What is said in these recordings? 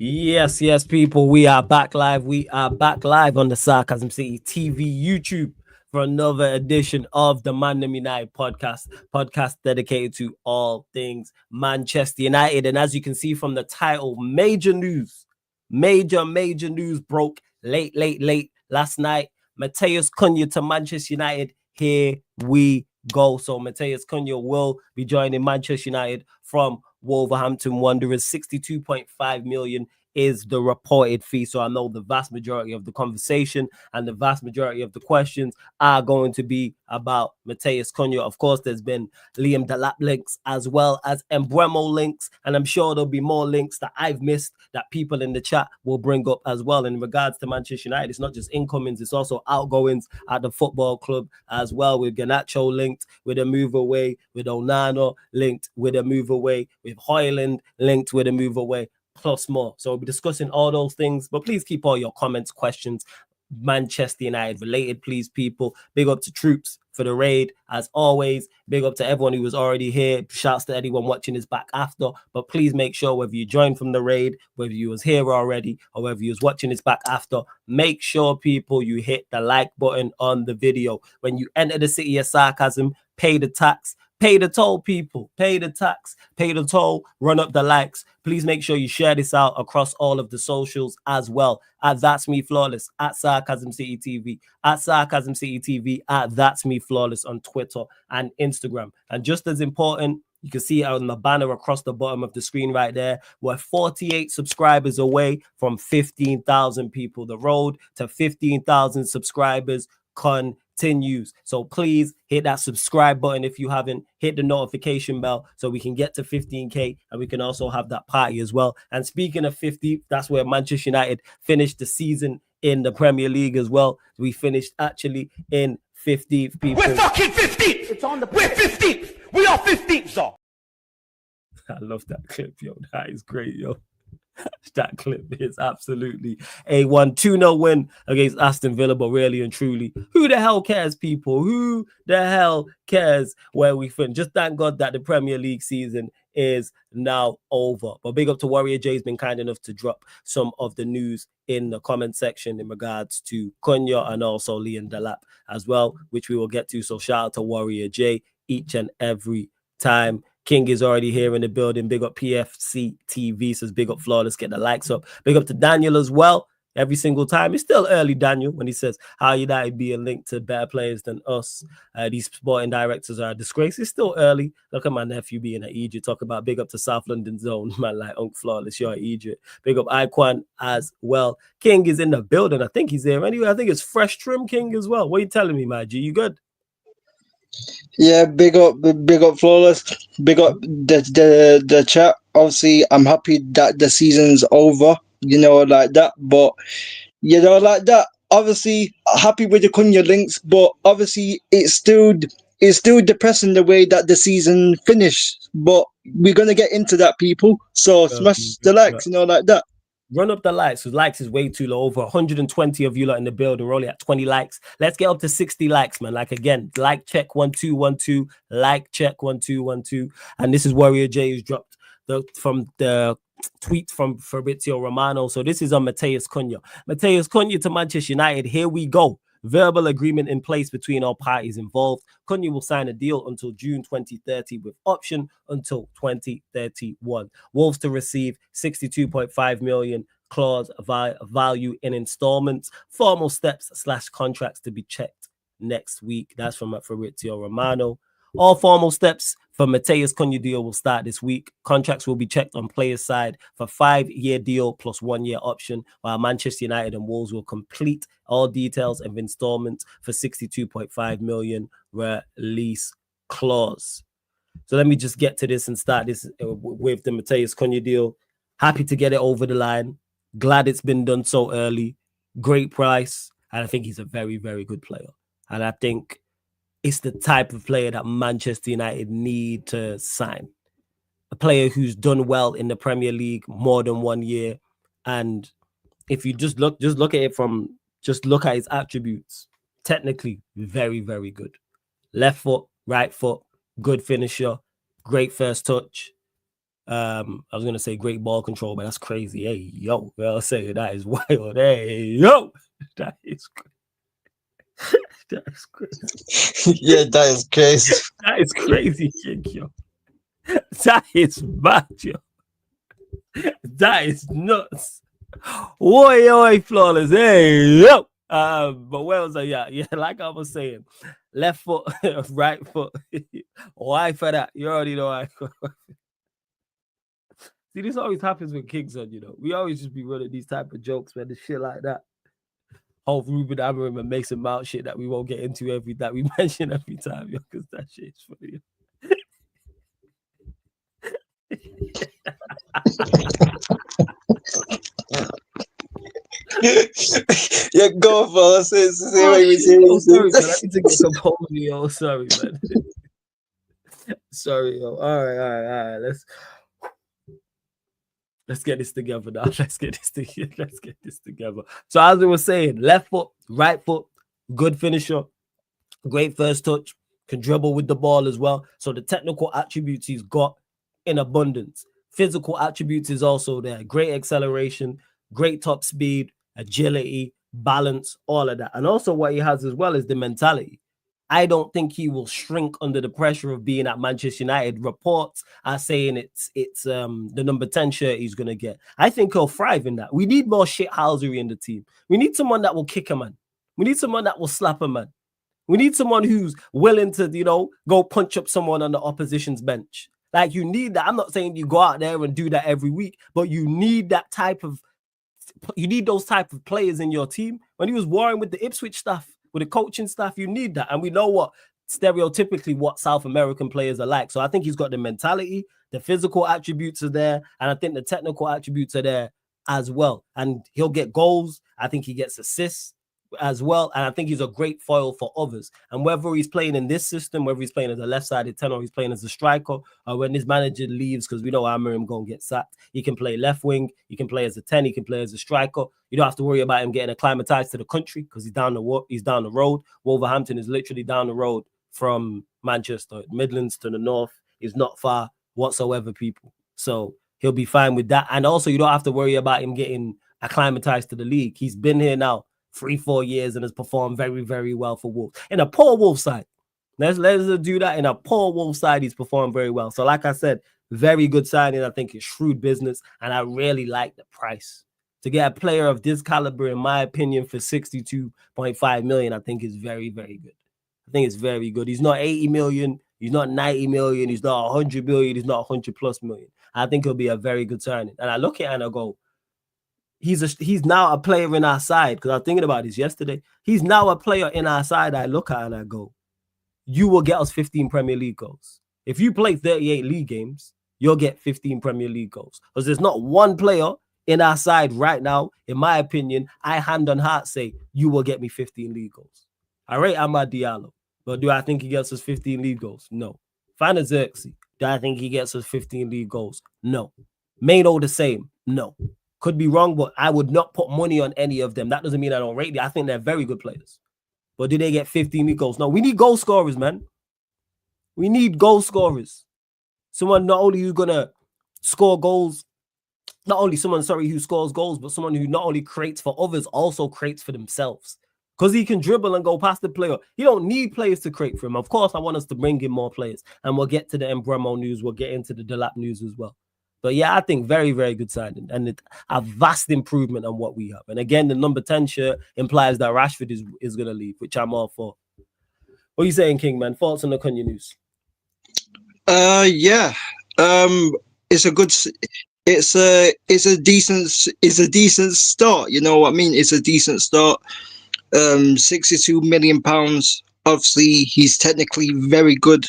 Yes, people. We are back live. We are back live on the Sarcasm City TV YouTube for another edition of the ManDem United podcast dedicated to all things Manchester United. And as you can see from the title, major news broke late last night. MATHEUS Cunha to Manchester United. Here we go. So MATHEUS Cunha will be joining Manchester United from Wolverhampton Wanderers. 62.5 million is the reported fee. So I know the vast majority of the conversation and the vast majority of the questions are going to be about MATHEUS Cunha. Of course, there's been Liam Delap links as well as Mbeumo links, and I'm sure there'll be more links that I've missed that people in the chat will bring up as well. In regards to Manchester United, it's not just incomings, it's also outgoings at the football club as well, with Garnacho linked with a move away, with Onana linked with a move away, with Hoyland linked with a move away, plus more. So we'll be discussing all those things, but please keep all your comments, questions, Manchester United related, please, people. Big up to Troops for the raid, as always. Big up to everyone who was already here. Shouts to anyone watching this back after. But please make sure, whether you joined from the raid, whether you was here already, or whether you was watching this back after, make sure, people, you hit the like button on the video. When you enter the city of sarcasm, pay the tax, pay the toll, people. Pay the tax, pay the toll, run up the likes. Please make sure you share this out across all of the socials as well. At That's Me Flawless, at Sarcasm City TV, at Sarcasm City TV, at That's Me Flawless on Twitter and Instagram. And just as important, you can see it on the banner across the bottom of the screen right there. We're 48 subscribers away from 15,000 people. The road to 15,000 subscribers continues. So please hit that subscribe button if you haven't. Hit the notification bell so we can get to 15k, and we can also have that party as well. And speaking of 50, that's where Manchester United finished the season in the Premier League as well. We finished actually in 15th, people. We're fucking 15th. It's on the. We're 15th. We are 15th, sir. I love that clip, yo. That is great, yo. That clip is absolutely a 1-2-0 win against Aston Villa, but really and truly, who the hell cares, people? Who the hell cares where we finish? Just thank God that the Premier League season is now over. But big up to Warrior J, has been kind enough to drop some of the news in the comment section in regards to Cunha and also Liam Delap as well, which we will get to. So shout out to Warrior J each and every time. King is already here in the building. Big up PFC TV, says big up Flawless, get the likes up. Big up to Daniel as well. Every single time. It's still early, Daniel, when he says how United be a link to better players than us. These sporting directors are a disgrace. It's still early. Look at my nephew being at Egypt. Talk about big up to South London Zone. Man, like Uncle Flawless, you're at Egypt. Big up Iquan as well. King is in the building. I think he's there. Anyway, I think it's Fresh Trim King as well. What are you telling me, my G? You good? Yeah, big up Flawless, big up the chat. Obviously, I'm happy that the season's over, like that. But like that. Obviously, happy with the Cunha links, but obviously, it's still depressing the way that the season finished. But we're gonna get into that, people. So smash the likes, like that. Run up the likes, because likes is way too low. Over 120 of you lot in the building. We're only at 20 likes. Let's get up to 60 likes, man. Like, again, like check 1212, like check 1212. And this is Warrior J, who's dropped from the tweet from Fabrizio Romano. So this is on MATHEUS Cunha. MATHEUS Cunha to Manchester United. Here we go. Verbal agreement in place between all parties involved. Cunha will sign a deal until June 2030 with option until 2031. Wolves to receive 62.5 million clause value in installments. Formal steps / contracts to be checked next week. That's from Fabrizio Romano. All formal steps for MATHEUS Cunha deal will start this week. Contracts will be checked on players' side for 5-year deal plus 1-year option, while Manchester United and Wolves will complete all details of installments for 62.5 million release clause. So let me just get to this and start this with the MATHEUS Cunha deal. Happy to get it over the line. Glad it's been done so early. Great price. And I think he's a very, very good player. And I think it's the type of player that Manchester United need to sign. A player who's done well in the Premier League more than 1 year. And if you just look at it from, just look at his attributes. Technically, very, very good. Left foot, right foot, good finisher, great first touch. I was gonna say great ball control, but that's crazy. Hey, yo, I'll say that is wild. Hey, yo, that is that is crazy. Yeah, that is crazy. That is crazy, yo. That is mad, yo. That is nuts. Oi, flawless. Hey, yo. But where was I? Yeah, like I was saying, left foot, right foot. Why for that? You already know I. See, this always happens with Kingston, you know. We always just be running these type of jokes, man, the shit like that. Whole Ruben Amorim and Mason Mount shit that we won't get into that we mention every time, yo, because that shit is funny. Yeah, go for us. Say Oh, what we shit. say. Oh, sorry, man. I need to get composed, yo. Sorry, man. Sorry, yo. All right. Let's get this together now. Let's get this together. So as I was saying, left foot, right foot, good finisher, great first touch, can dribble with the ball as well. So the technical attributes he's got in abundance. Physical attributes is also there. Great acceleration, great top speed, agility, balance, all of that. And also what he has as well is the mentality. I don't think he will shrink under the pressure of being at Manchester United. Reports are saying it's the number 10 shirt he's gonna get. I think he'll thrive in that. We need more shithousery in the team. We need someone that will kick a man. We need someone that will slap a man. We need someone who's willing to, go punch up someone on the opposition's bench. Like, you need that. I'm not saying you go out there and do that every week, but you need those type of players in your team. When he was warring with the Ipswich staff, with the coaching staff, you need that. And we know stereotypically what South American players are like. So I think he's got the mentality, the physical attributes are there, and I think the technical attributes are there as well. And he'll get goals. I think he gets assists as well. And I think he's a great foil for others. And whether he's playing in this system, whether he's playing as a left-sided 10 or he's playing as a striker, or when his manager leaves, because we know Amorim going to get sacked, he can play left wing, he can play as a 10, he can play as a striker. You don't have to worry about him getting acclimatized to the country because he's down the road. Wolverhampton is literally down the road from Manchester. Midlands to the north is not far whatsoever, people. So he'll be fine with that. And also, you don't have to worry about him getting acclimatized to the league. He's been here now 3-4 years and has performed very, very well for Wolves. In a poor Wolves side, let's do that. In a poor Wolves side, he's performed very well. So like I said, very good signing. I think it's shrewd business, and I really like the price. To get a player of this caliber, in my opinion, for 62.5 million, I think is very, very good. I think it's very good. He's not 80 million. He's not 90 million. He's not 100 million. He's not 100 plus million. I think he'll be a very good signing. And I look at it and I go, he's now a player in our side, because I was thinking about this yesterday. He's now a player in our side. I look at and I go, you will get us 15 Premier League goals. If you play 38 league games, you'll get 15 Premier League goals. Because there's not one player in our side right now, in my opinion, I hand on heart say, you will get me 15 league goals. I rate Amad Diallo, but do I think he gets us 15 league goals? No. Fana Xerxes, do I think he gets us 15 league goals? No. Maino the same? No. Could be wrong, but I would not put money on any of them. That doesn't mean I don't rate them. I think they're very good players. But do they get 15 league goals? No, we need goal scorers, man. We need goal scorers. Someone not only who's going to score goals, not only someone, who scores goals, but someone who not only creates for others, also creates for themselves. Because he can dribble and go past the player. He don't need players to create for him. Of course, I want us to bring in more players. And we'll get to the Mbeumo news. We'll get into the Delap news as well. But yeah, I think very, very good signing. And a vast improvement on what we have. And again, the number 10 shirt implies that Rashford is going to leave, which I'm all for. What are you saying, King, man? Thoughts on the Cunha news? Yeah. It's a good... It's a decent start. You know what I mean? It's a decent start. 62 million pounds. Obviously, he's technically very good.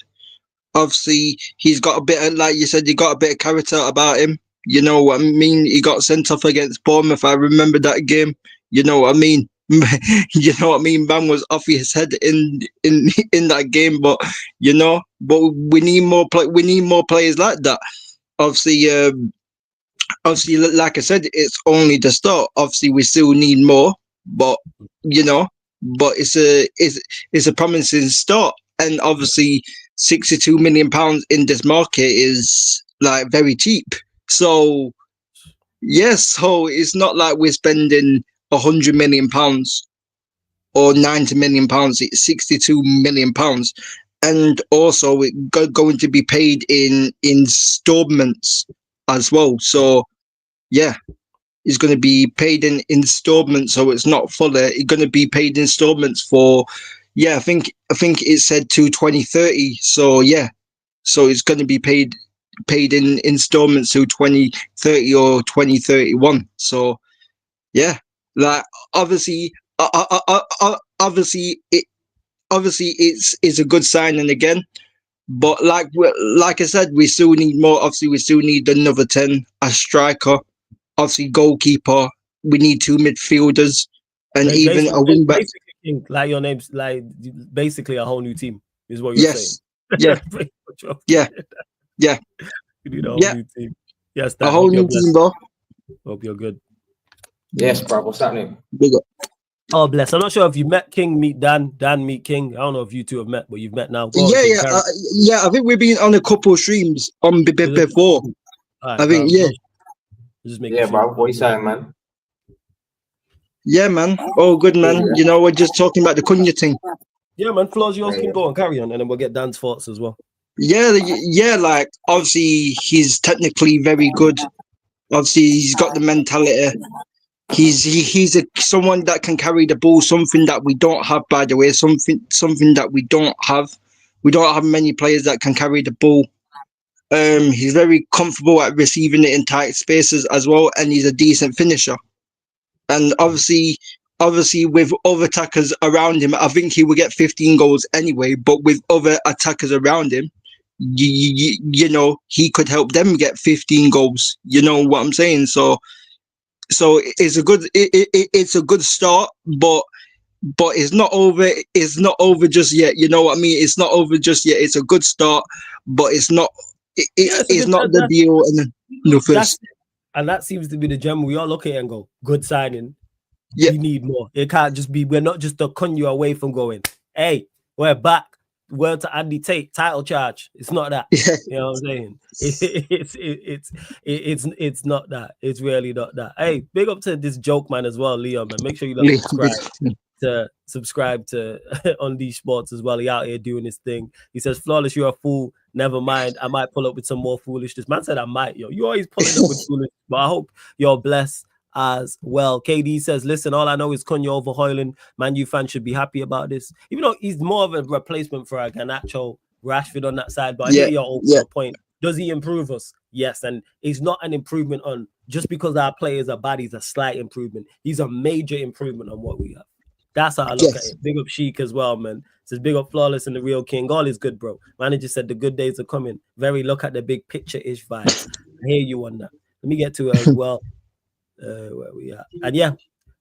Obviously, he's got a bit of, like you said, he got a bit of character about him. You know what I mean? He got sent off against Bournemouth. I remember that game. You know what I mean? You know what I mean? Man was off his head in that game. But we need more players like that. Obviously, like I said, it's only the start. Obviously, we still need more, but it's a promising start. And obviously, 62 million pounds in this market is like very cheap. So yes, so it's not like we're spending £100 million or £90 million. It's £62 million, and also it going to be paid in installments as well. So yeah, it's going to be paid in installments, so it's not full. It's going to be paid in installments for, yeah, I think it said to 2030. So yeah, so it's going to be paid in installments to 2030 or 2031. So yeah, like obviously, obviously it's a good signing again. But like I said, we still need more. Obviously, we still need another 10, a striker, obviously goalkeeper. We need 2 midfielders and even a wing back. Basically, like your name's like basically a whole new team is what you're saying. Yeah, yeah, yeah. You need a whole new team. Yes, a whole new team, bro. Hope you're good. Yes, bro. What's happening? Big up. Oh, bless. I'm not sure if you met King, meet Dan, Dan meet King. I don't know if you two have met, but you've met now. Yeah. I think we've been on a couple of streams on before. Right, I think, Just bro. What you saying, man? Yeah, man. Oh, good, man. Yeah. You know, we're just talking about the Cunha thing. Yeah, man. Floors yours can go and carry on, and then we'll get Dan's thoughts as well. Yeah. Like obviously, he's technically very good. Obviously, he's got the mentality. He's someone that can carry the ball, something that we don't have, by the way. Something that we don't have. We don't have many players that can carry the ball. He's very comfortable at receiving it in tight spaces as well, and he's a decent finisher. And obviously with other attackers around him, I think he would get 15 goals anyway. But with other attackers around him, you know, he could help them get 15 goals. You know what I'm saying? So it's a good it's a good start, but it's not over. It's not over just yet. You know what I mean? It's not over just yet. It's a good start, but it's not. It's not the deal. And then no first. And that seems to be the gem. We all look at it and go, good signing. Yeah. We need more. It can't just be, we're not just a Cunha away from going, hey, we're back. Word to Andy Tate, title charge. It's not that. Yeah. You know what I'm saying? It's not that. It's really not that. Hey, big up to this joke man as well, Leon, man. Make sure you subscribe to Unleash Sports as well. He out here doing his thing. He says, Flawless, you're a fool. Never mind. I might pull up with some more foolishness. Man said I might, yo. You always pulling up with foolishness, but I hope you're blessed as well. KD says, listen, all I know is Cunha over Højlund. Man, you fans should be happy about this. Even though he's more of a replacement for a Garnacho, Rashford on that side, but I hear your overall point. Does he improve us? Yes, and it's not an improvement on just because our players are bad. He's a slight improvement. He's a major improvement on what we have. That's how I look at it. Big up Sheik as well, man. Says big up Flawless and the real king. All is good, bro. Manager said the good days are coming. Very look at the big picture-ish vibes. I hear you on that. Let me get to it as well. Where we at? And yeah,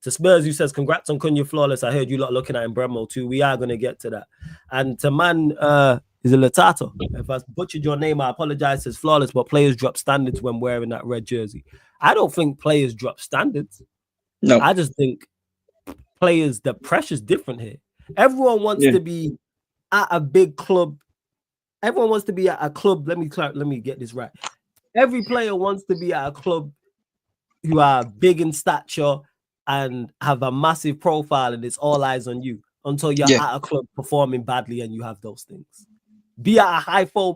to Spurs, who says congrats on Cunha Flawless. I heard you lot looking at Mbeumo too. We are going to get to that. And to man, is a Latato. If I butchered your name, I apologize. Says Flawless, but players drop standards when wearing that red jersey. I don't think players drop standards. No, I just think players, the pressure's different here. Everyone wants to be at a big club. Everyone wants to be at a club. Let me get this right. Every player wants to be at a club who are big in stature and have a massive profile, and it's all eyes on you until you're at a club performing badly and you have those things. Be at a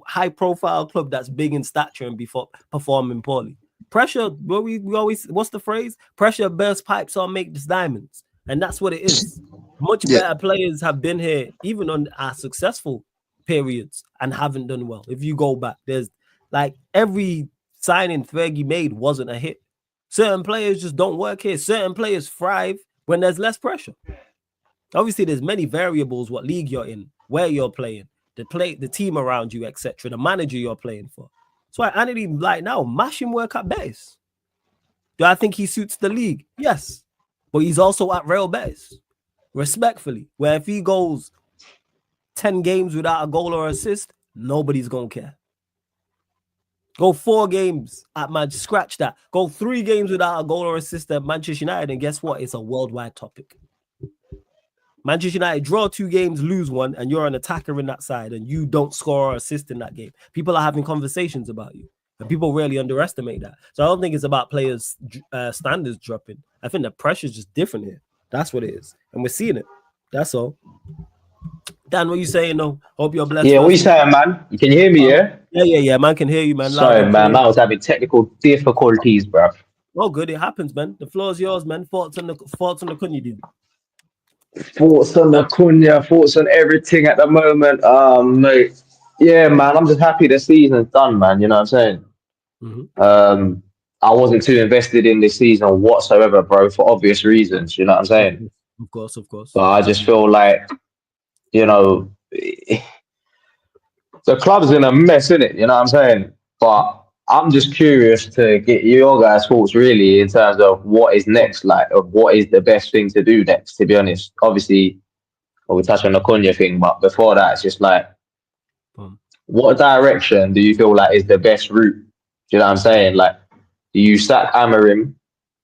high profile club that's big in stature and before performing poorly. Pressure, we always, what's the phrase? Pressure bursts pipes or makes diamonds. And that's what it is. Much better players have been here, even on our successful periods, and haven't done well. If you go back, there's like every signing Fergie made wasn't a hit. Certain players just don't work here. Certain players thrive when there's less pressure. Obviously, there's many variables, what league you're in, where you're playing, the team around you, etc., the manager you're playing for. So I Anthony, like now, mash him work at best. Do I think he suits the league? Yes. But he's also at real best, respectfully, where if he goes 10 games without a goal or assist, nobody's going to care. Go 4 games at Manchester, scratch that. Go 3 games without a goal or assist at Manchester United, and guess what? It's a worldwide topic. Manchester United draw 2 games, lose 1, and you're an attacker in that side, and you don't score or assist in that game. People are having conversations about you. And people really underestimate that. So I don't think it's about players' standards dropping. I think the pressure's just different here. That's what it is. And we're seeing it. That's all. Dan, what you saying though? Hope you're blessed. Yeah, what you saying, man? Can you hear me, yeah? Yeah. Man can hear you, man. Loud Sorry, and man. clear. I was having technical difficulties, bro. Oh, good. It happens, man. The floor is yours, man. Thoughts on the Cunha dude. Thoughts on the Cunha, thoughts on everything at the moment. Mate. Yeah, man. I'm just happy the season's done, man. You know what I'm saying? Mm-hmm. I wasn't too invested in this season whatsoever, bro, for obvious reasons. You know what I'm saying? Of course. But I just feel like, you know, the club's in a mess, isn't it? You know what I'm saying? But I'm just curious to get your guys' thoughts really in terms of what is next, like, of what is the best thing to do next, to be honest. Obviously, we touched on the Cunha thing, but before that, it's just like, what direction do you feel like is the best route? Do you know what I'm saying? Like, do you sack Amorim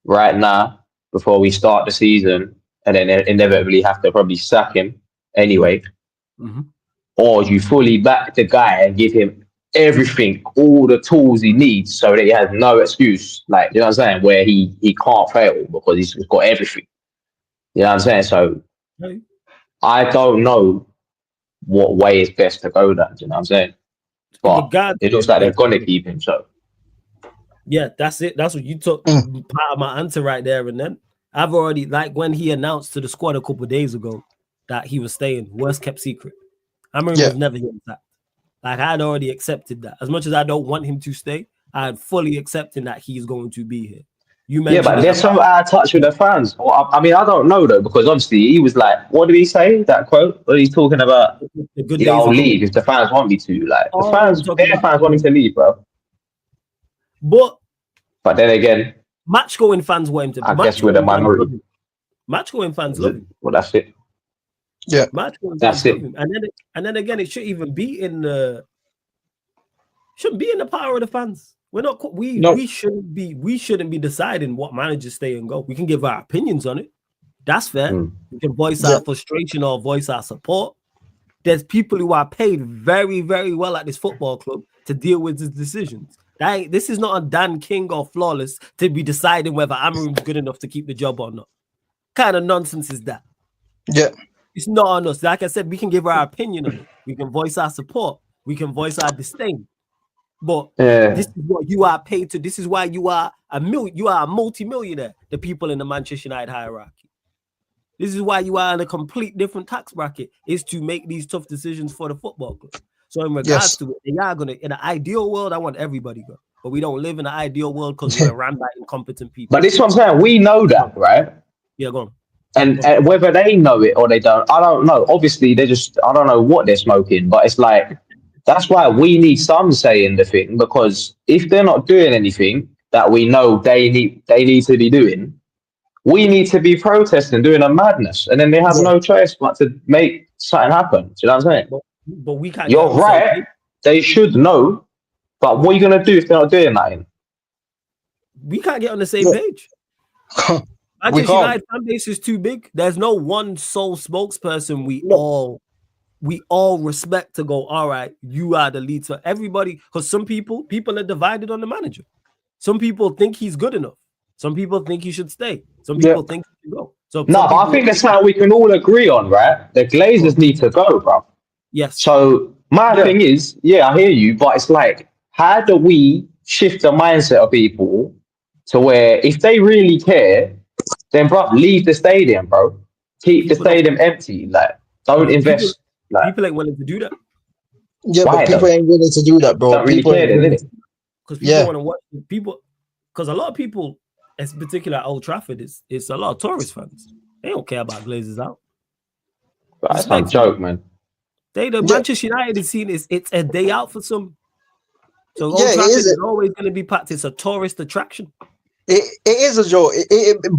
right now before we start the season and then inevitably have to probably sack him anyway? Mm-hmm. Or do you fully back the guy and give him everything, all the tools he needs so that he has no excuse, like, you know what I'm saying, where he can't fail because he's got everything. You know what I'm saying? So I don't know what way is best to go down, you know what I'm saying? But it looks like they're gonna keep him, so yeah, that's it. That's what you took part of my answer right there. And then I've already, like, when he announced to the squad a couple of days ago that he was staying, worst kept secret. Amorim was never getting sacked. Like, I had already accepted that. As much as I don't want him to stay, I had fully accepted that he's going to be here. You mentioned, yeah, but they're so out of touch with the fans. Well, I mean, I don't know though, because obviously he was like, what did he say? That quote? What he's talking about? The good I'll leave if the fans want me to. Like, the fans want me to leave, bro. But then again, match going fans want him to. I guess with a minority. Match going fans love him. Well, that's it. Yeah, match going that's fans it. love him. And then again, it shouldn't even be in the. Shouldn't be in the power of the fans. We're not. We shouldn't be deciding what managers stay and go. We can give our opinions on it. That's fair. We can voice our frustration or voice our support. There's people who are paid very, very well at this football club to deal with his decisions. This is not a Dan King or Flawless to be deciding whether Amorim's good enough to keep the job or not. Kind of nonsense is that? Yeah. It's not on us. Like I said, we can give our opinion on it. We can voice our support. We can voice our disdain. But this is what you are paid to. This is why you are a multi-millionaire, the people in the Manchester United hierarchy. This is why you are in a complete different tax bracket, is to make these tough decisions for the football club. So in regards to it, they are going to, in an ideal world, I want everybody go. But we don't live in an ideal world because we're run by incompetent people. But this is what I'm saying. We know that, right? Yeah, go on. And whether they know it or they don't, I don't know. Obviously, I don't know what they're smoking, but it's like, that's why we need some say in the thing, because if they're not doing anything that we know they need to be doing, we need to be protesting, doing a madness, and then they have no choice but to make something happen. Do you know what I'm saying? But we can't. You're right. They should know, but what are you gonna do if they're not doing that? We can't get on the same page. Manchester United fan base is too big. There's no one sole spokesperson we all respect to go, all right, you are the lead for everybody. Because some people are divided on the manager. Some people think he's good enough. Some people think he should stay. Some people think he should go. So no, but I think that's how we can all agree on, right? The Glazers need to go, bro. Yes. So my thing is, I hear you, but it's like, how do we shift the mindset of people to where if they really care, then bro, leave the stadium, bro. Keep the stadium empty. Like, don't invest. People ain't willing to do that. Yeah, but people ain't willing to do that, bro. Don't really care, because people want to watch people. Because a lot of people, in particular at Old Trafford, it's a lot of tourist fans. They don't care about Glazers out. That's a joke, man. Manchester United is seen as it's a day out for some. So Old Trafford is always going to be packed. It's a tourist attraction. It is a joke,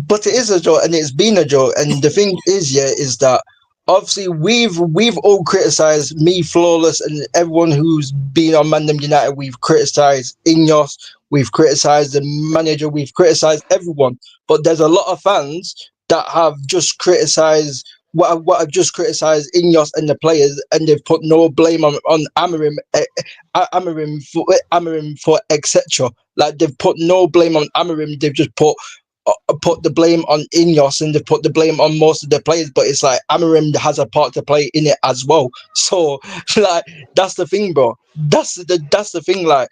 but it is a joke, and it's been a joke. And the thing is that obviously we've all criticized me, Flawless, and everyone who's been on ManDem United. We've criticized Ineos, we've criticized the manager, we've criticized everyone. But there's a lot of fans that have just criticized what I've just criticised Ineos and the players, and they've put no blame on Amarim, Amarim for etc. Like they've put no blame on Amarim. They've just put the blame on Ineos, and they've put the blame on most of the players. But it's like Amarim has a part to play in it as well. So like that's the thing, bro. That's the thing. Like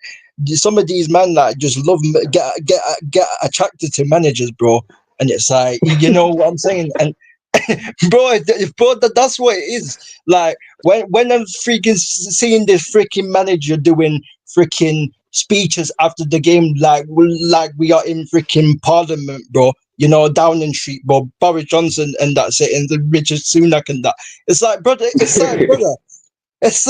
some of these men like just love get attracted to managers, bro. And it's like, you know what I'm saying? And bro, that's what it is. Like when I'm freaking seeing this freaking manager doing freaking speeches after the game, like we are in freaking Parliament, bro. You know, Downing Street, bro. Boris Johnson and that's it, and the Richard Sunak and that. It's like, brother. It's like, brother. It's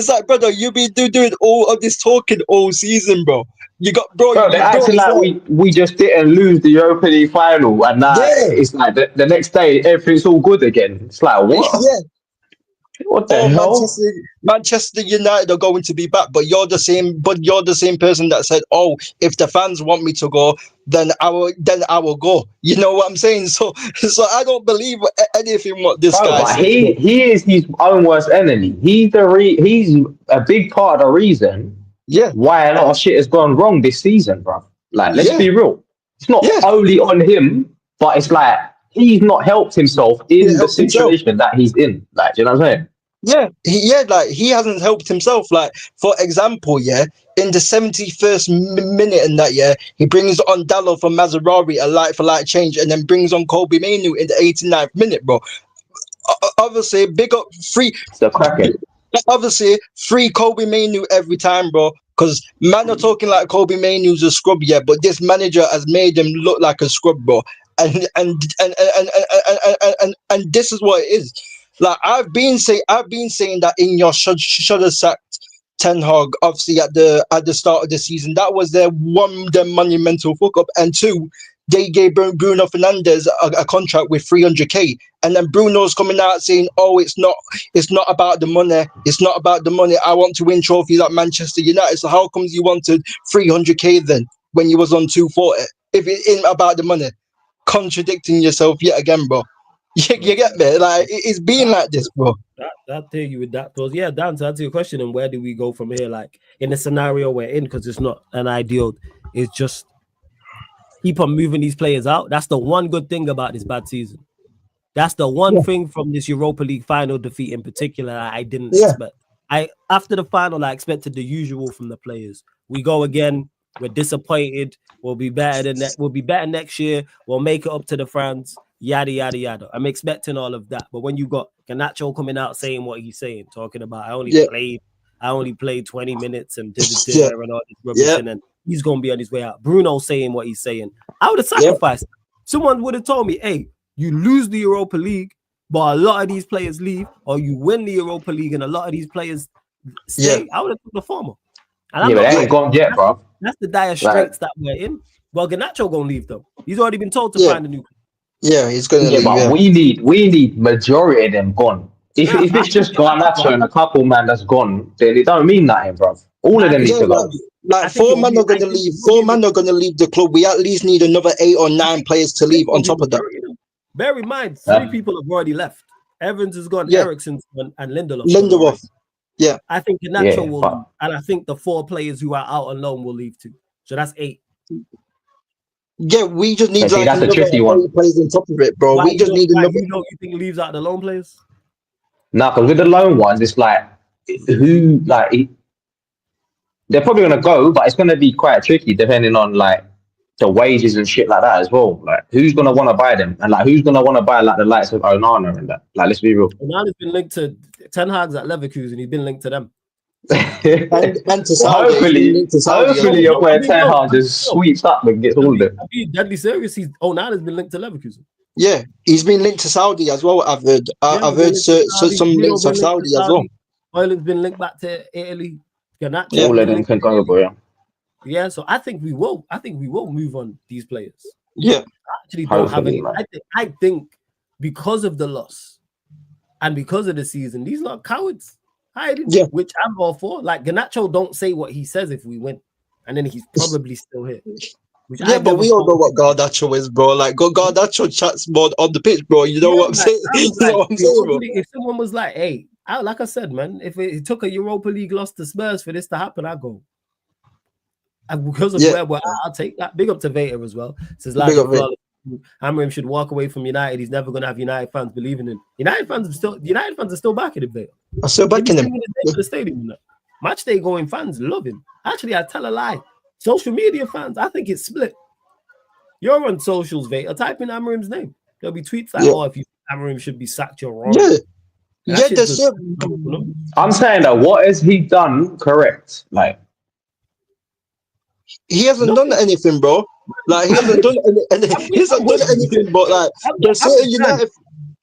like, brother. You be doing all of this talking all season, bro. You got, bro. Bro, they're Bro, acting it's like we just didn't lose the Europa League final, and now yeah, it's like the next day everything's all good again. It's like what? yeah. What the Oh, hell? Manchester United are going to be back, but you're the same. But you're the same person that said, "Oh, if the fans want me to go, then I will go." You know what I'm saying? So I don't believe anything what this Bro, guy but says. he is his own worst enemy. He's he's a big part of the reason Yeah, why a lot of shit has gone wrong this season, bro. Like, let's yeah, be real. It's not yeah. only on him, but it's like he's not helped himself He in the helped himself. situation that he's in. Like, do you know what I'm saying? Yeah, like he hasn't helped himself. Like for example, yeah, in the 71st minute in that year, he brings on Dallo from Maserati, a like for like change, and then brings on Kobe Manu in the 89th minute, bro. Obviously, big up free. It's a cracking. Obviously, free Kobe Manu every time, bro. Because man are talking like Kobe Manu's a scrub, yeah, but this manager has made him look like a scrub, bro. And this is what it is. Like I've been saying that Ineos should have sacked Ten Hag, obviously at the start of the season. That was their monumental fuck up. And two, they gave Bruno Fernandes a contract with 300k, and then Bruno's coming out saying, "Oh, it's not about the money. It's not about the money. I want to win trophies at Manchester United." So how comes you wanted 300k then when you was on 240? If it ain't about the money, contradicting yourself yet again, bro. You get me? Like it's been like this, bro. That tell you with that those. Yeah, Dan, to answer your question, and where do we go from here? Like in the scenario we're in, because it's not an ideal. It's just keep on moving these players out. That's the one good thing about this bad season. That's the one thing from this Europa League final defeat in particular I didn't expect. After the final, I expected the usual from the players. We go again. We're disappointed. We'll be better than that. We'll be better next year. We'll make it up to the France. Yada yada yada. I'm expecting all of that. But when you got Garnacho coming out saying what he's saying, talking about I only played 20 minutes and did it and all this rubbish, and then he's gonna be on his way out. Bruno saying what he's saying. I would have sacrificed. Someone would have told me, "Hey, you lose the Europa League, but a lot of these players leave, or you win the Europa League and a lot of these players stay." I would have took the former. And I'm Yeah, but not they ain't gone yet, bro. That's the dire straits that we're in. Well, Garnacho gonna leave though. He's already been told to find a new. Yeah, he's gonna leave. But we need majority of them gone. If it's just Garnacho and a couple man that's gone, then it don't mean nothing, bro. All of them need to go. Like 4 men are gonna leave. 4 men are gonna leave the club. We at least need another 8 or 9 players to leave on top of that. Bear in mind, 3 people have already left. Evans is gone, Eriksen's gone, and Lindelof. Yeah. I think Garnacho will leave, and I think the 4 players who are out on loan will leave too. So that's 8. Yeah, we just need like that's a tricky one. Players on top of it, bro. Why we just need another. You think leaves out the loan players? No, because with the loan ones, it's like they're probably gonna go, but it's gonna be quite tricky depending on like the wages and shit like that as well. Like who's gonna want to buy them, and like who's gonna want to buy like the likes of Onana and that. Like let's be real. Onana's been linked to Ten Hag's at Leverkusen. He's been linked to them. and to Saudi. Hopefully your player Ten Hag just sweeps up and gets all of them. Deadly serious. Onana's been linked to Leverkusen. Yeah, he's been linked to Saudi as well. I've heard. I've heard some links of Saudi as well. Ireland's been linked back to Italy. Garnacho, all of them can go, bro. Yeah, so I think we will. I think we will move on these players. Yeah, I actually don't have any. I think because of the loss and because of the season, these are cowards. Which I'm all for. Like Garnacho don't say what he says if we win, and then he's probably still here. which Yeah, I've but never we all know thought. what Gardacho is, bro. Like, Gardacho chats more on the pitch, bro. You know Yeah, what I'm like, saying? I You was know like, what I'm saying, Europa bro? League, if someone was like, hey, like I said, man, if it took a Europa League loss to Spurs for this to happen, I go. And because of Yeah, where we're at, I'll take that. Big up to Vader as well. Says big Logic up, mate. Flawless. Amorim should walk away from United. He's never going to have United fans believing in him. United fans are still backing him, Vader. I'm still They be backing him. singing his name to the stadium. You know? Match day going fans love him. Actually, I tell a lie. Social media fans, I think it's split. You're on socials, Vader. Type in Amorim's name. There'll be tweets like, Yeah. "Oh, if you Amorim should be sacked, you're wrong." Yeah, And that yeah, shit that's does. it. I'm saying that what has he done correct? Like, He hasn't Nothing. done anything, bro. Like, he hasn't done he hasn't done anything, but like, there's certain United.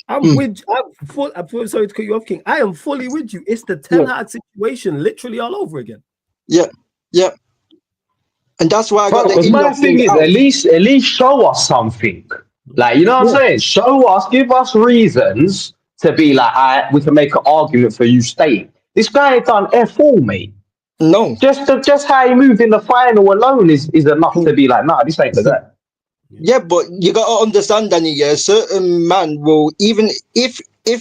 I'm with. I'm sorry to cut you off, King. I am fully with you. It's the Ten Hag situation, literally all over again. Yeah, yeah. And that's why I bro, got the because my in-law thing thing is, out. at least show us something. Like, you know what I'm saying? Show us, give us reasons to be like, we can make an argument for you staying. This guy ain't done F4, mate. No. Just how he moved in the final alone is enough to be like, nah, this ain't the guy. Yeah, but you gotta understand, Danny. Yeah, certain man will, even if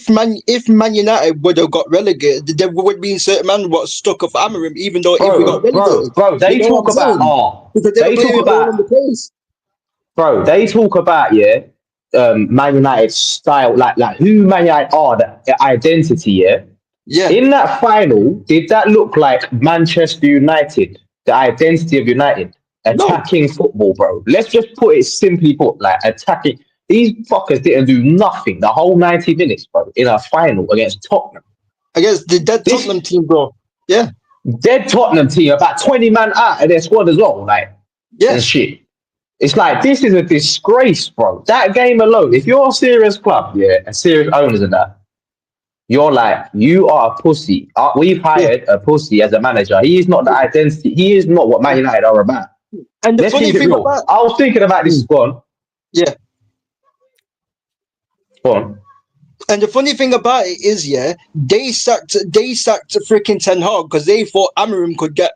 Man United would have got relegated, there would be certain man what stuck up for Amorim, even though if we got relegated. Bro, You they know what talk I'm about saying? Because they were they talk playing all in the about place. bro, they talk about Man United style, like who Man United are, the identity, yeah. Yeah. In that final, did that look like Manchester United, the identity of United, attacking football, bro? Let's just put it simply put, like attacking. These fuckers didn't do nothing the whole 90 minutes, bro, in a final against Tottenham. Against the dead Tottenham team, bro. Yeah. Dead Tottenham team, about 20 man out of their squad as well, like, and shit. It's like, this is a disgrace, bro. That game alone, if you're a serious club, yeah, and serious owners of that, you're like, you are a pussy. We've hired a pussy as a manager. He is not the identity. He is not what Man United are about. And the Let's funny keep it thing real. about I was thinking about this. Go on. Yeah. Go on. And the funny thing about it is, yeah, they sacked freaking Ten Hag because they thought Amorim could get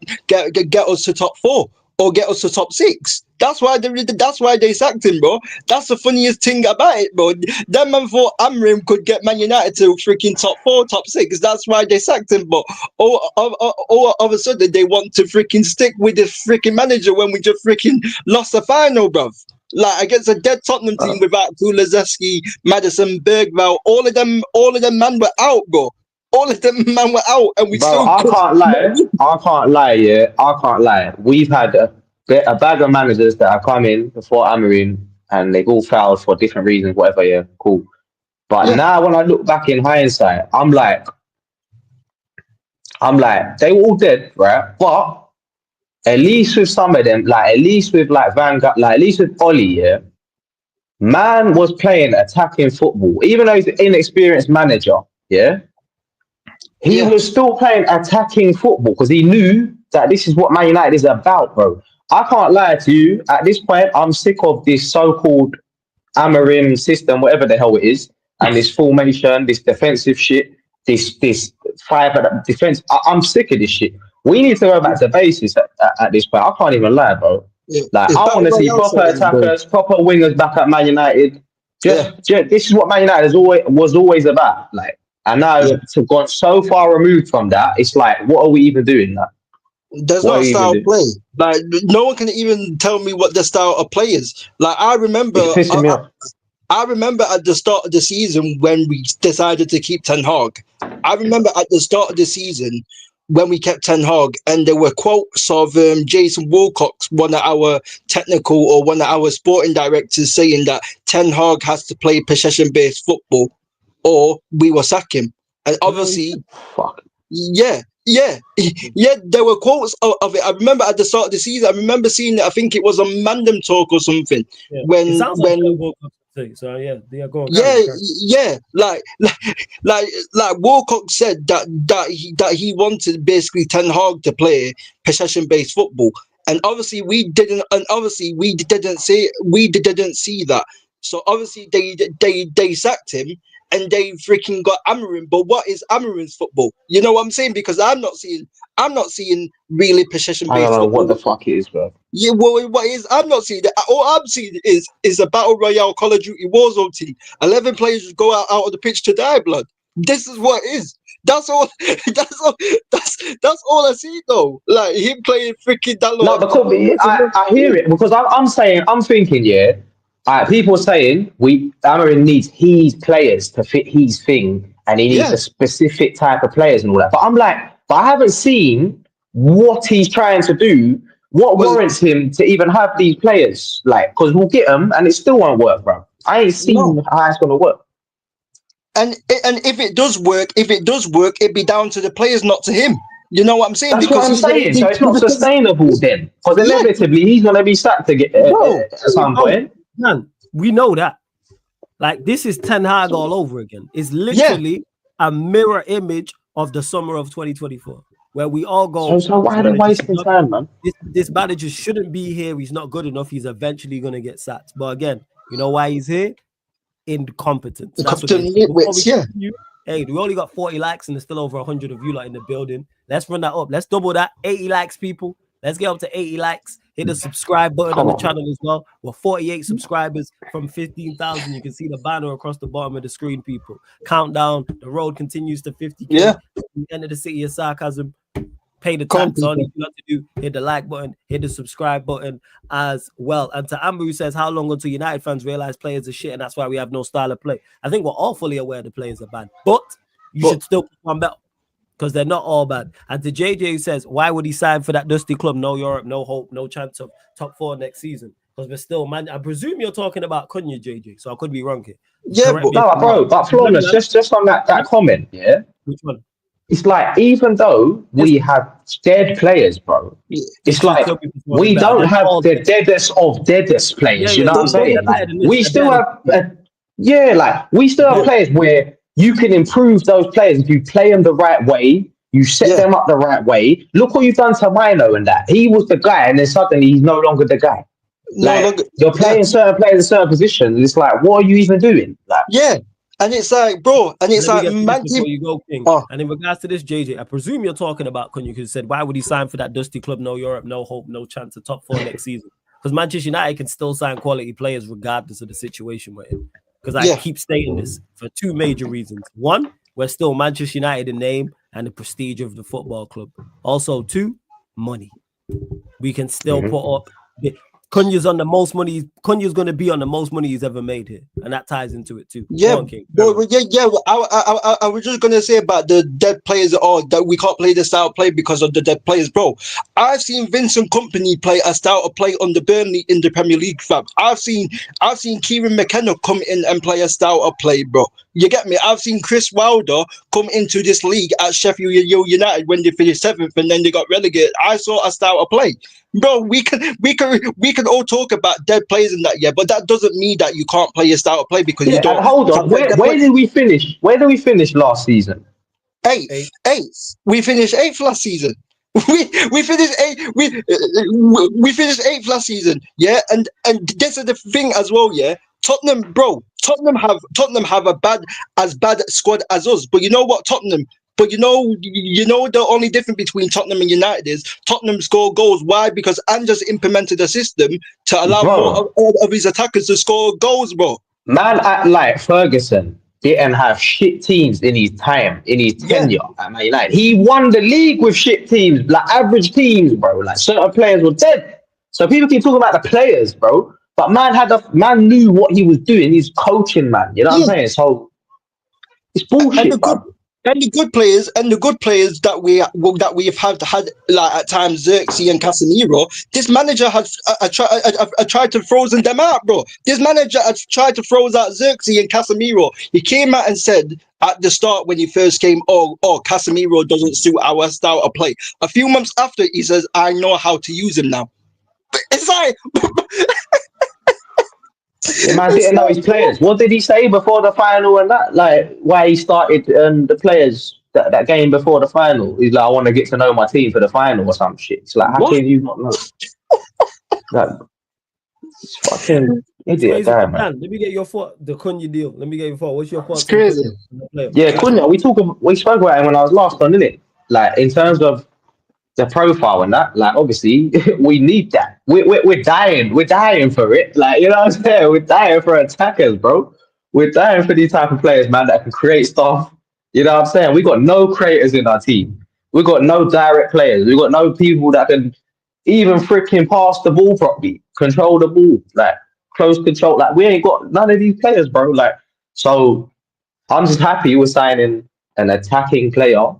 us to top 4 or get us to top 6. That's why they sacked him, bro. That's the funniest thing about it, bro. That man thought Amorim could get Man United to freaking top 4, top 6. That's why they sacked him. But all of a sudden they want to freaking stick with this freaking manager when we just freaking lost the final, bro. Like against a dead Tottenham team without Kulezeski, Madison, Bergvall, all of them man were out, bro. All of them man were out, and we Bro, still. I can't lie. Yeah, I can't lie. We've had a bag of managers that have come in before Amorim, and they've all failed for different reasons. Whatever, yeah, cool. But now, when I look back in hindsight, I'm like, they were all dead, right? But at least with some of them, like at least with like Vanguard, like at least with Ollie, yeah, man was playing attacking football, even though he's an inexperienced manager, yeah. He was still playing attacking football because he knew that this is what Man United is about, bro. I can't lie to you. At this point, I'm sick of this so-called Amorim system, whatever the hell it is, and this formation, this defensive shit, this five at the defense. I'm sick of this shit. We need to go back to basics at this point. I can't even lie, bro. Like, I want to see proper attackers, proper wingers back at Man United. Just this is what Man United was always about. Like, and now to gone so far removed from that, it's like, what are we even doing? Like, there's not a style of play. Like, no one can even tell me what the style of play is. Like, I remember, it's pissing me off. I remember at the start of the season when we decided to keep Ten Hag. I remember at the start of the season when we kept Ten Hag, and there were quotes of Jason Wilcox, one of our technical or one of our sporting directors, saying that Ten Hag has to play possession-based football or we will sack him. And obviously, there were quotes of it. I remember at the start of the season, I remember seeing it. I think it was on ManDem Talk or something. Yeah. It sounds like so go on. Like Wilcox said that he wanted basically Ten Hag to play possession-based football, and obviously we didn't see that. So obviously they sacked him. and they freaking got Amarin. But what is Amarin's football? You know what I'm saying? Because I'm not seeing really possession I don't based know football. what the fuck it is, bro. Yeah, well, what is? I'm not seeing that. All I'm seeing is a battle royale Call of Duty Warzone team. 11 players go out of the pitch to die, blood. This is what it is. That's all. That's all. That's all I see though. Like him playing freaking that No, lot. because I hear it because I'm thinking, yeah. People are saying Amarin needs his players to fit his thing, and he needs Yeah. a specific type of players and all that. But I'm like, but I haven't seen what he's trying to do. What Well, warrants him to even have these players? Like, because we'll get them, and it still won't work, bro. I ain't seen no. how it's gonna work. And if it does work, it'd be down to the players, not to him. You know what I'm saying? That's what I'm saying. So it's not Because sustainable then, because yeah, inevitably he's gonna be sacked to get bro. at some point. Man, we know that. Like, this is Ten Hag all over again. It's Yeah. literally a mirror image of the summer of 2024, where we all go, So why are they wasting time, man? this manager shouldn't be here. He's not good enough. He's eventually going to get sacked. But again, you know why he's here? Incompetence. That's what it is. Before we continue, hey, we only got 40 likes and there's still over 100 of you like in the building. Let's run that up. Let's double that. 80 likes, people. Let's get up to 80 likes. Hit the subscribe button on the channel as well. We're 48 subscribers from 15,000. You can see the banner across the bottom of the screen, people. Countdown. The road continues to 50K. Yeah. End of the city of sarcasm. Pay the tax. All you got to do, hit the like button, hit the subscribe button as well. And to Amber, who says, how long until United fans realize players are shit and that's why we have no style of play? I think we're all fully aware the players are bad, but you should still perform better because they're not all bad. And to JJ, who says, why would he sign for that dusty club? No Europe, no hope, no chance of top 4 next season. Because we're still, man, I presume you're talking about Cunha, JJ, so I could be wrong here. Yeah, but Flawless, just on that comment, yeah? Which one? It's like, even though we have dead players, bro, it's like we don't have the deadest players. You know what I'm saying? Like, we still have, we still have players where you can improve those players if you play them the right way. You set them up the right way. Look what you've done to Mino and that. He was the guy, and then suddenly he's no longer the guy. Like, you're playing certain players in certain positions. It's like, what are you even doing? Like, and it's like, bro, and it's like, man, before you go, King. And in regards to this, JJ, I presume you're talking about Cunha, who said, why would he sign for that dusty club? No Europe, no hope, no chance of top 4 next season. Because Manchester United can still sign quality players regardless of the situation we're in. Because I keep stating this for 2 major reasons. 1, we're still Manchester United in name and the prestige of the football club. Also, 2, money. We can still put up. Cunha's on the most money. Cunha's going to be on the most money he's ever made here, and that ties into it too. Yeah, I was just gonna say about the dead players, or that we can't play the style of play because of the dead players, bro. I've seen Vincent Kompany play a style of play under Burnley in the Premier League, fam. I've seen Kieran McKenna come in and play a style of play, bro. You get me? I've seen Chris Wilder come into this league at Sheffield United when they finished 7th and then they got relegated. I saw a style of play. Bro, we can all talk about dead players in that, but that doesn't mean that you can't play your style of play because you don't. Hold on, where did we finish? Where did we finish last season? 8th. We finished 8th last season. We finished 8th. We finished 8th last season. Yeah, and this is the thing as well. Yeah, Tottenham, bro. Tottenham have a bad squad as us. But you know what, Tottenham. But you know the only difference between Tottenham and United is Tottenham score goals. Why? Because Ange's implemented a system to allow more of his attackers to score goals, bro. Man, like Ferguson didn't have shit teams in his time, in his tenure at Man United. He won the league with shit teams, like average teams, bro. Like, certain players were dead. So people keep talking about the players, bro. But man knew what he was doing. He's coaching, man. You know what I'm saying? So it's bullshit, bro. And the good players that we've had like at times, Xerxes and Casemiro. This manager has tried to frozen them out, bro. This manager has tried to froze out Xerxes and Casemiro. He came out and said at the start when he first came, oh, Casemiro doesn't suit our style of play. A few months after, he says, I know how to use him now. It's like. Man didn't know his players. What did he say before the final and that? Like, why he started the players that game before the final? He's like, I want to get to know my team for the final or some shit. It's like, how can you not know? Like, It's fucking It's idiot crazy. guy, man. Dan, let me get your thought. The Cunha deal. Let me get your thought. What's your thoughts It's on crazy. Cunha? On the player? Yeah, Cunha, we spoke about him when I was last on, didn't it? Like in terms of the profile and that, like obviously we need that. We're dying for it. Like, you know what I'm saying? We're dying for attackers, bro. We're dying for these type of players, man, that can create stuff. You know what I'm saying? We got no creators in our team. We got no direct players. We got no people that can even freaking pass the ball properly, control the ball, like close control. Like we ain't got none of these players, bro. Like so, I'm just happy we're signing an attacking player.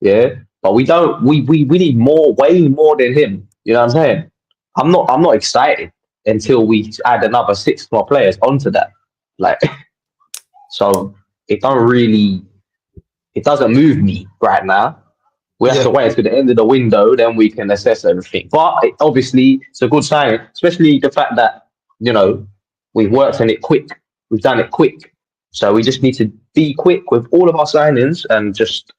Yeah, but we don't. We need more, way more than him. You know what I'm saying? I'm not excited until we add another 6 more players onto that. Like, so it don't really, it doesn't move me right now. We have Yeah. to wait to the end of the window, then we can assess everything. But obviously, it's a good sign, especially the fact that we've worked on it quick. We've done it quick, so we just need to be quick with all of our signings and just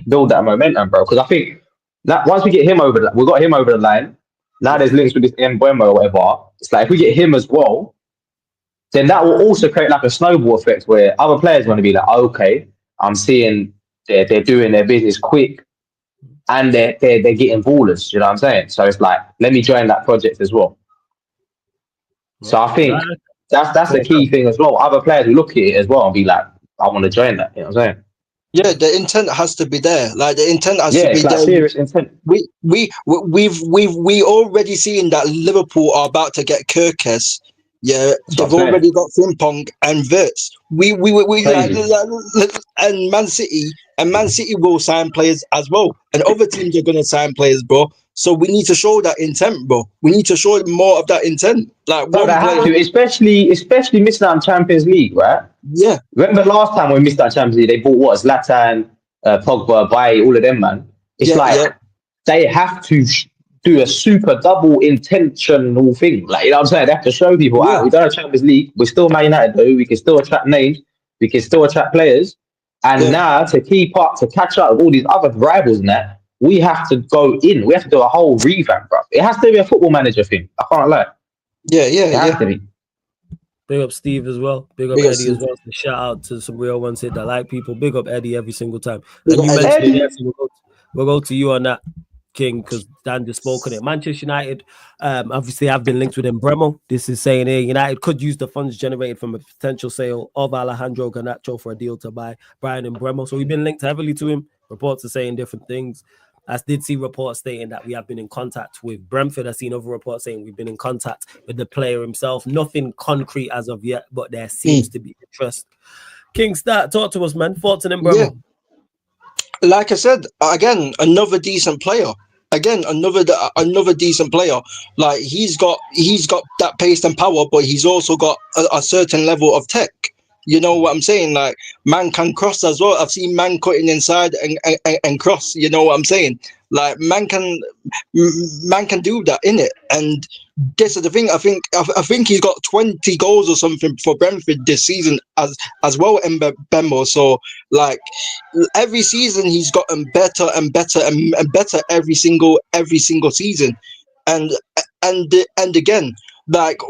build that momentum, bro. Because I think that once we get him over, we got him over the line. Now there's links with this Mbeumo or whatever. It's like if we get him as well, then that will also create like a snowball effect where other players want to be like, okay, I'm seeing they're doing their business quick and they're getting ballers. You know what I'm saying? So it's like, let me join that project as well. So I think that's the key thing as well. Other players will look at it as well and be like, I want to join that. You know what I'm saying? Yeah, the intent has to be there. Like the intent has to be it's like there. serious intent. We already seen that Liverpool are about to get Kirkes. Yeah, they've already got Frimpong and Wirtz. We and Man City will sign players as well, and other teams are gonna sign players, bro. So we need to show that intent, bro. We need to show more of that intent. Like But one they have player, to, especially missing out on Champions League, right? yeah. Remember last time we missed out Champions League, they bought what? Zlatan, Pogba, Baye, all of them, man. It's they have to do a super double intentional thing. Like, you know what I'm saying? They have to show people, we don't have Champions League. We're still Man United, though. We can still attract names. We can still attract players. And now to keep up, to catch up with all these other rivals and that, we have to go in. We have to do a whole revamp, bro. It has to be a football manager thing. I can't lie. It has to be. Big up Steve as well. Big up Eddie as well. So shout out to some real ones here that like people. Big up Eddie every single time. And you mentioned it, yes, we'll go to you on that, King, because Dan just spoke on it. Manchester United, obviously, have been linked with Mbeumo. This is saying here United could use the funds generated from a potential sale of Alejandro Garnacho for a deal to buy Brian Mbeumo. So we've been linked heavily to him. Reports are saying different things. I did see reports stating that we have been in contact with Brentford. I've seen other reports saying we've been in contact with the player himself. Nothing concrete as of yet, but there seems to be interest. King, talk to us, man. Thoughts on Mbeumo? Yeah. Like I said, again, another decent player. Again, another decent player. Like he's got that pace and power, but he's also got a certain level of tech. You know what I'm saying? Like man can cross as well. I've seen man cutting inside and cross. You know what I'm saying? Like man can do that in it. And this is the thing. I think he's got 20 goals or something for Brentford this season as well. Mbeumo. So like every season he's gotten better and better and better every single season. And again. Like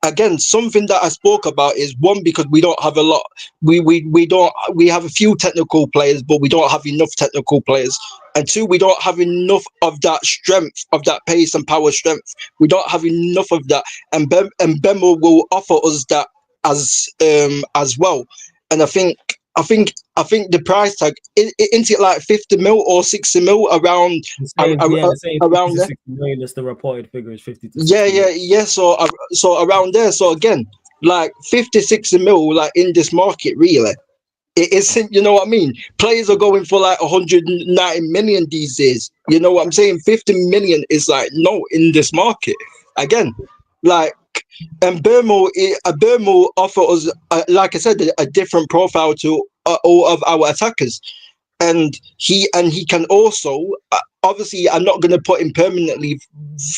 again, something that I spoke about is one, because we don't have a lot. We have a few technical players, but we don't have enough technical players. And two, we don't have enough of that strength, of that pace and power strength. We don't have enough of that. And Mbeumo will offer us that as well. And I think the price tag isn't it like 50 mil or 60 mil around around there. 60 million is the reported figure, is 50 to 60 yeah. So around there. So again, like 50, 60 mil, like in this market, really, it isn't. You know what I mean? Players are going for like 190 million these days. You know what I'm saying? 50 million is like no in this market. Again, like. And Mbeumo offer us, like I said, a different profile to all of our attackers, and he can also obviously I'm not going to put him permanently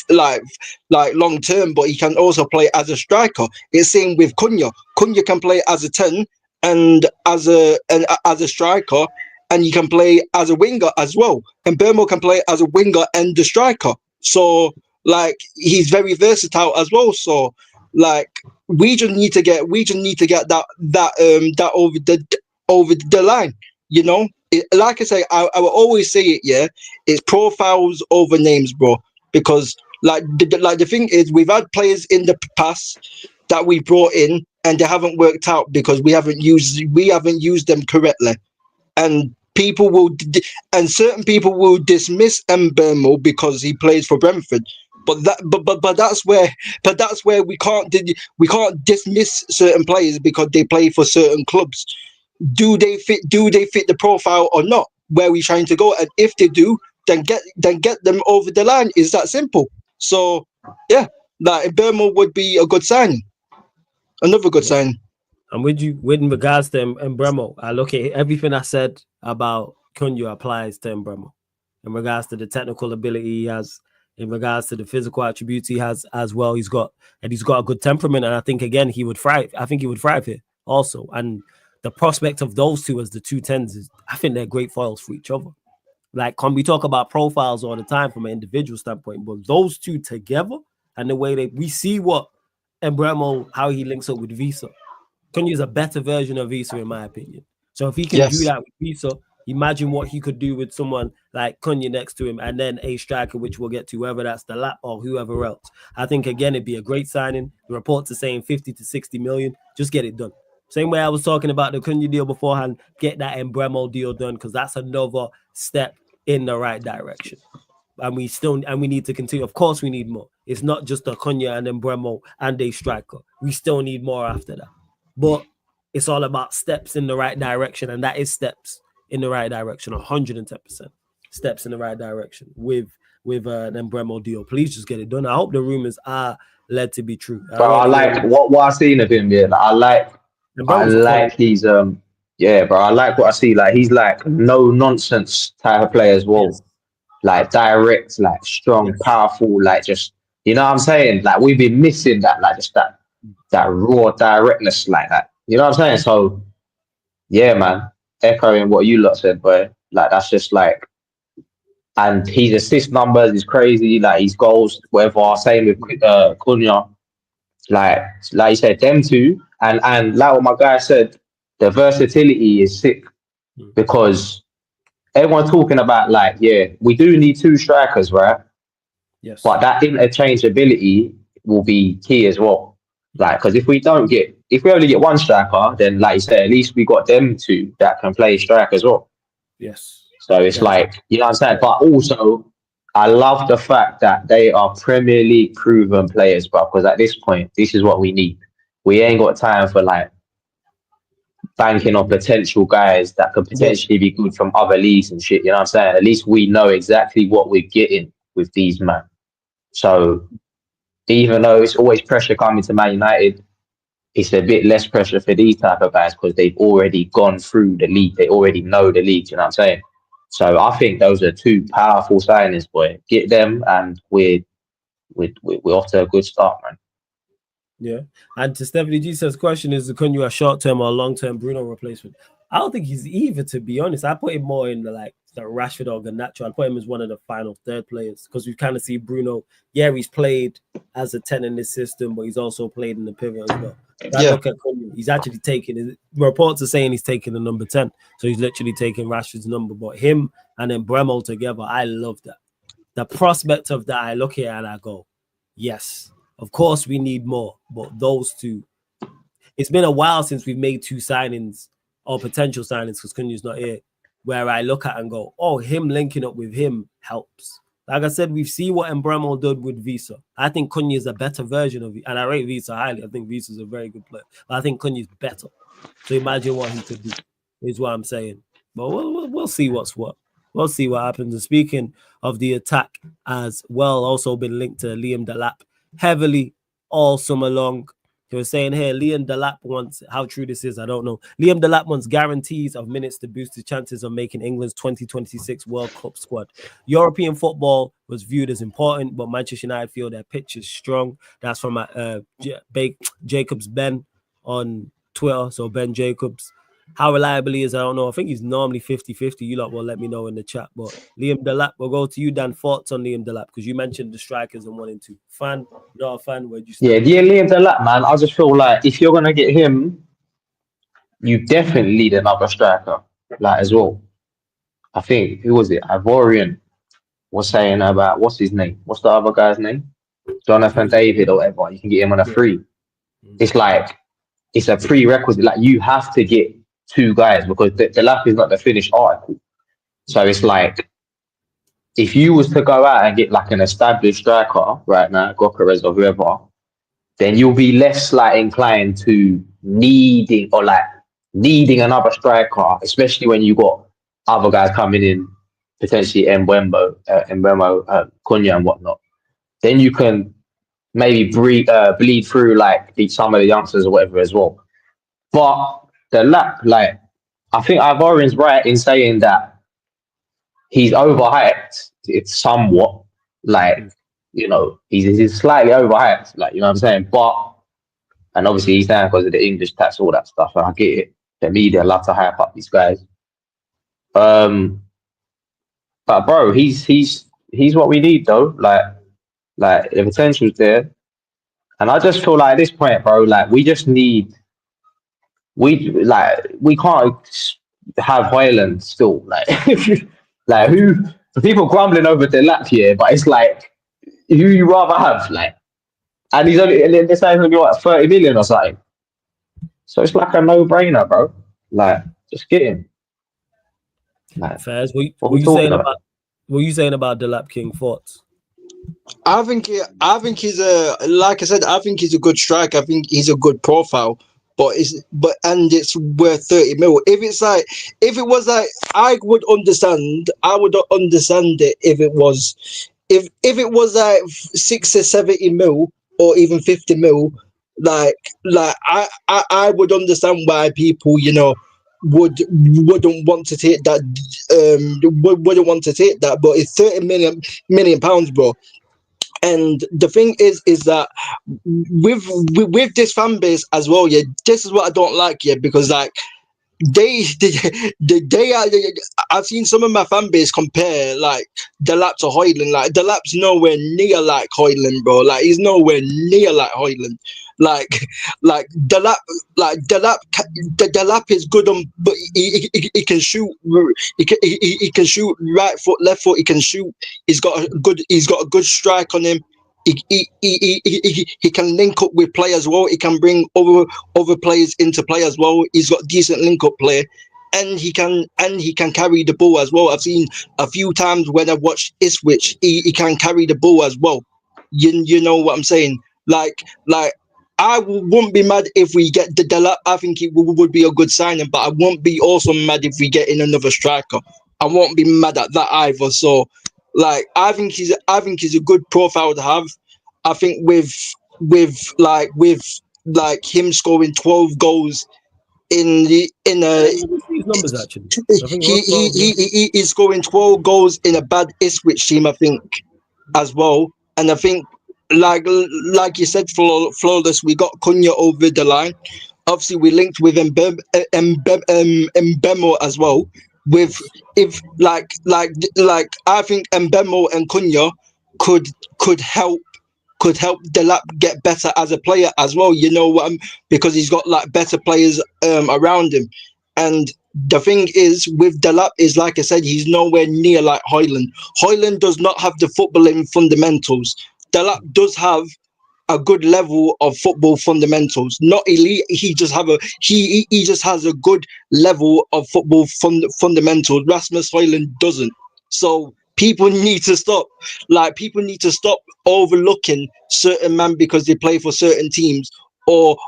like long term, but he can also play as a striker. It's same with Cunha. Cunha can play as a 10 and as a striker, and he can play as a winger as well. And Mbeumo can play as a winger and the striker. So like he's very versatile as well. So like we just need to get that over the line. You know, like I say, I will always say it. Yeah, it's profiles over names, bro. Because like the thing is, we've had players in the past that we brought in and they haven't worked out because we haven't used them correctly, and certain people will dismiss Mbeumo because he plays for Brentford. But that's where we can't dismiss certain players because they play for certain clubs. Do they fit the profile or not? Where we trying to go? And if they do, then get them over the line. Is that simple? So yeah, like Mbeumo would be a good signing. Another good signing. And with regards to Mbeumo, I look at everything I said about Cunha applies to Mbeumo in regards to the technical ability he has, in regards to the physical attributes he has as well. He's got a good temperament, and I think again he would thrive. I think he would thrive here also. And the prospect of those two as the 210s is, I think they're great foils for each other. Like, we talk about profiles all the time from an individual standpoint, but those two together and the way we see what Mbeumo, how he links up with Visa. Cunha is a better version of Visa, in my opinion. So if he can do that with Visa, imagine what he could do with someone like Cunha next to him, and then a striker, which we'll get to, whether that's Delap or whoever else. I think, again, it'd be a great signing. The reports are saying 50 to 60 million. Just get it done. Same way I was talking about the Cunha deal beforehand, get that Mbeumo deal done, because that's another step in the right direction. And we need to continue. Of course, we need more. It's not just a Cunha and Mbeumo and a striker. We still need more after that. But it's all about steps in the right direction, and that is steps in the right direction, 110% steps in the right direction with an Mbeumo deal. Please just get it done. I hope the rumors are led to be true. But I like what I've seen of him. Yeah, I like he's yeah, bro. I like what I see. Like, he's like no nonsense type of player as well. Yes. Like direct, like strong, powerful, like just, you know what I'm saying? Like, we've been missing that, like just that raw directness like that. You know what I'm saying? So yeah, man, echoing what you lot said, boy. Like, that's just like, and his assist numbers is crazy. Like, his goals, whatever. Same with Cunha. Like you said, them two, and like what my guy said, the versatility is sick, because everyone's talking about, like, yeah, we do need two strikers, right? Yes. But that interchangeability will be key as well. Like, because if we only get one striker, then, like you said, at least we got them two that can play strike as well. Yes. So it's like, you know what I'm saying? But also, I love the fact that they are Premier League proven players, bro, because at this point, this is what we need. We ain't got time for, like, banking on potential guys that could potentially be good from other leagues and shit. You know what I'm saying? At least we know exactly what we're getting with these men. So even though it's always pressure coming to Man United, it's a bit less pressure for these type of guys because they've already gone through the league. They already know the league. You know what I'm saying? So I think those are two powerful signings, boy. Get them, and we're off to a good start, man. Yeah. And to Stephanie G's question, is the Cunha a short-term or long-term Bruno replacement? I don't think he's either, to be honest. I put him more in the Rashford or Garnacho. I put him as one of the final third players, because we kind of see Bruno. Yeah, he's played as a 10 in this system, but he's also played in the pivot as well. I look at Cunha, he's actually taking, reports are saying he's taking the number 10. So he's literally taking Rashford's number. But him and then Mbeumo together, I love that. The prospect of that, I look at and I go, yes, of course we need more. But those two, it's been a while since we've made two signings or potential signings, because Cunha's not here, where I look at and go, oh, him linking up with him helps. Like I said, we've seen what Mbeumo did with Visa. I think Cunha is a better version of it, and I rate Visa highly. I think Visa's a very good player, but I think Cunha's better. So imagine what he could do, is what I'm saying. But we'll see what's what. We'll see what happens. And speaking of the attack as well, also been linked to Liam Delap heavily all summer long. He was saying here, Liam Delap wants, how true this is, I don't know. Liam Delap wants guarantees of minutes to boost his chances of making England's 2026 World Cup squad. European football was viewed as important, but Manchester United feel their pitch is strong. That's from Jacobs Ben on Twitter, so Ben Jacobs. how reliable he is, I don't know. I think he's normally 50-50. You lot will let me know in the chat. But Liam Delap, we'll go to you, Dan. Thoughts on Liam Delap? Because you mentioned the strikers and 1 and 2. Fan, not a fan, where'd you stand? Yeah, Liam Delap, man. I just feel like if you're gonna get him, you definitely need another striker, like as well. I think who was it? Ivorian was saying about what's his name? What's the other guy's name? Jonathan David or whatever. You can get him on a free. It's like it's a prerequisite. Like you have to get 2 guys because the lap is not the finished article. So it's like if you was to go out and get like an established striker right now, Gokares or whoever, then you'll be less like inclined to needing another striker, especially when you got other guys coming in, potentially Mbeumo, Cunha and whatnot. Then you can maybe bleed through like some of the youngsters or whatever as well. But the lap, like, I think Ivorian's right in saying that he's overhyped. It's somewhat like, you know, he's slightly overhyped, like, you know what I'm saying? But, and obviously he's down because of the English tax, all that stuff. And I get it. The media love to hype up these guys. But bro, he's what we need though. Like the potential's there. And I just feel like at this point, bro, like we can't have Hoyland still. Like like who people grumbling over the lap here, but it's like who you rather have, like, and he's only this guy's only what 30 million or something. So it's like a no-brainer, bro. Like, just get him. Like, Fairs, what you saying about Delap King? Thoughts? I think he's like I said, I think he's a good striker. I think he's a good profile, but it's worth 30 mil. If it was like I would understand it if it was like 60, 70 mil or even 50 mil. Like I would understand why people, you know, wouldn't want to take that. Wouldn't want to take that, but it's 30 million pounds, bro. And the thing is that with this fan base as well, yeah, this is what I don't like, yeah, because like they are. I've seen some of my fan base compare like Delap to Hoyland. Like Delap's nowhere near like Hoyland, bro. Like he's nowhere near like Hoyland. Like Delap, Delap is good on, but he can shoot. He can shoot right foot, left foot. He can shoot. He's got a good strike on him. He can link up with play as well. He can bring other players into play as well. He's got decent link up play, and he can carry the ball as well. I've seen a few times when I've watched Ipswich, he can carry the ball as well. You know what I'm saying? Like I wouldn't be mad if we get the Delap. I think it would be a good signing, but I won't be also mad if we get in another striker. I won't be mad at that either. So, like, I think he's a good profile to have. I think with him scoring 12 goals his numbers actually. He's scoring 12 goals in a bad Ipswich team, I think, as well. And I think, like you said, flawless. We got Cunha over the line. Obviously, we linked with Mbeumo as well. I think Mbeumo and Cunha could help Delap get better as a player as well. You know, because he's got like better players around him. And the thing is with Delap is, like I said, he's nowhere near like Hoyland. Hoyland does not have the footballing fundamentals. Delap does have a good level of football fundamentals, not elite. He just has a good level of football fundamentals. Rasmus Hoyland doesn't. So people need to stop overlooking certain men because they play for certain teams or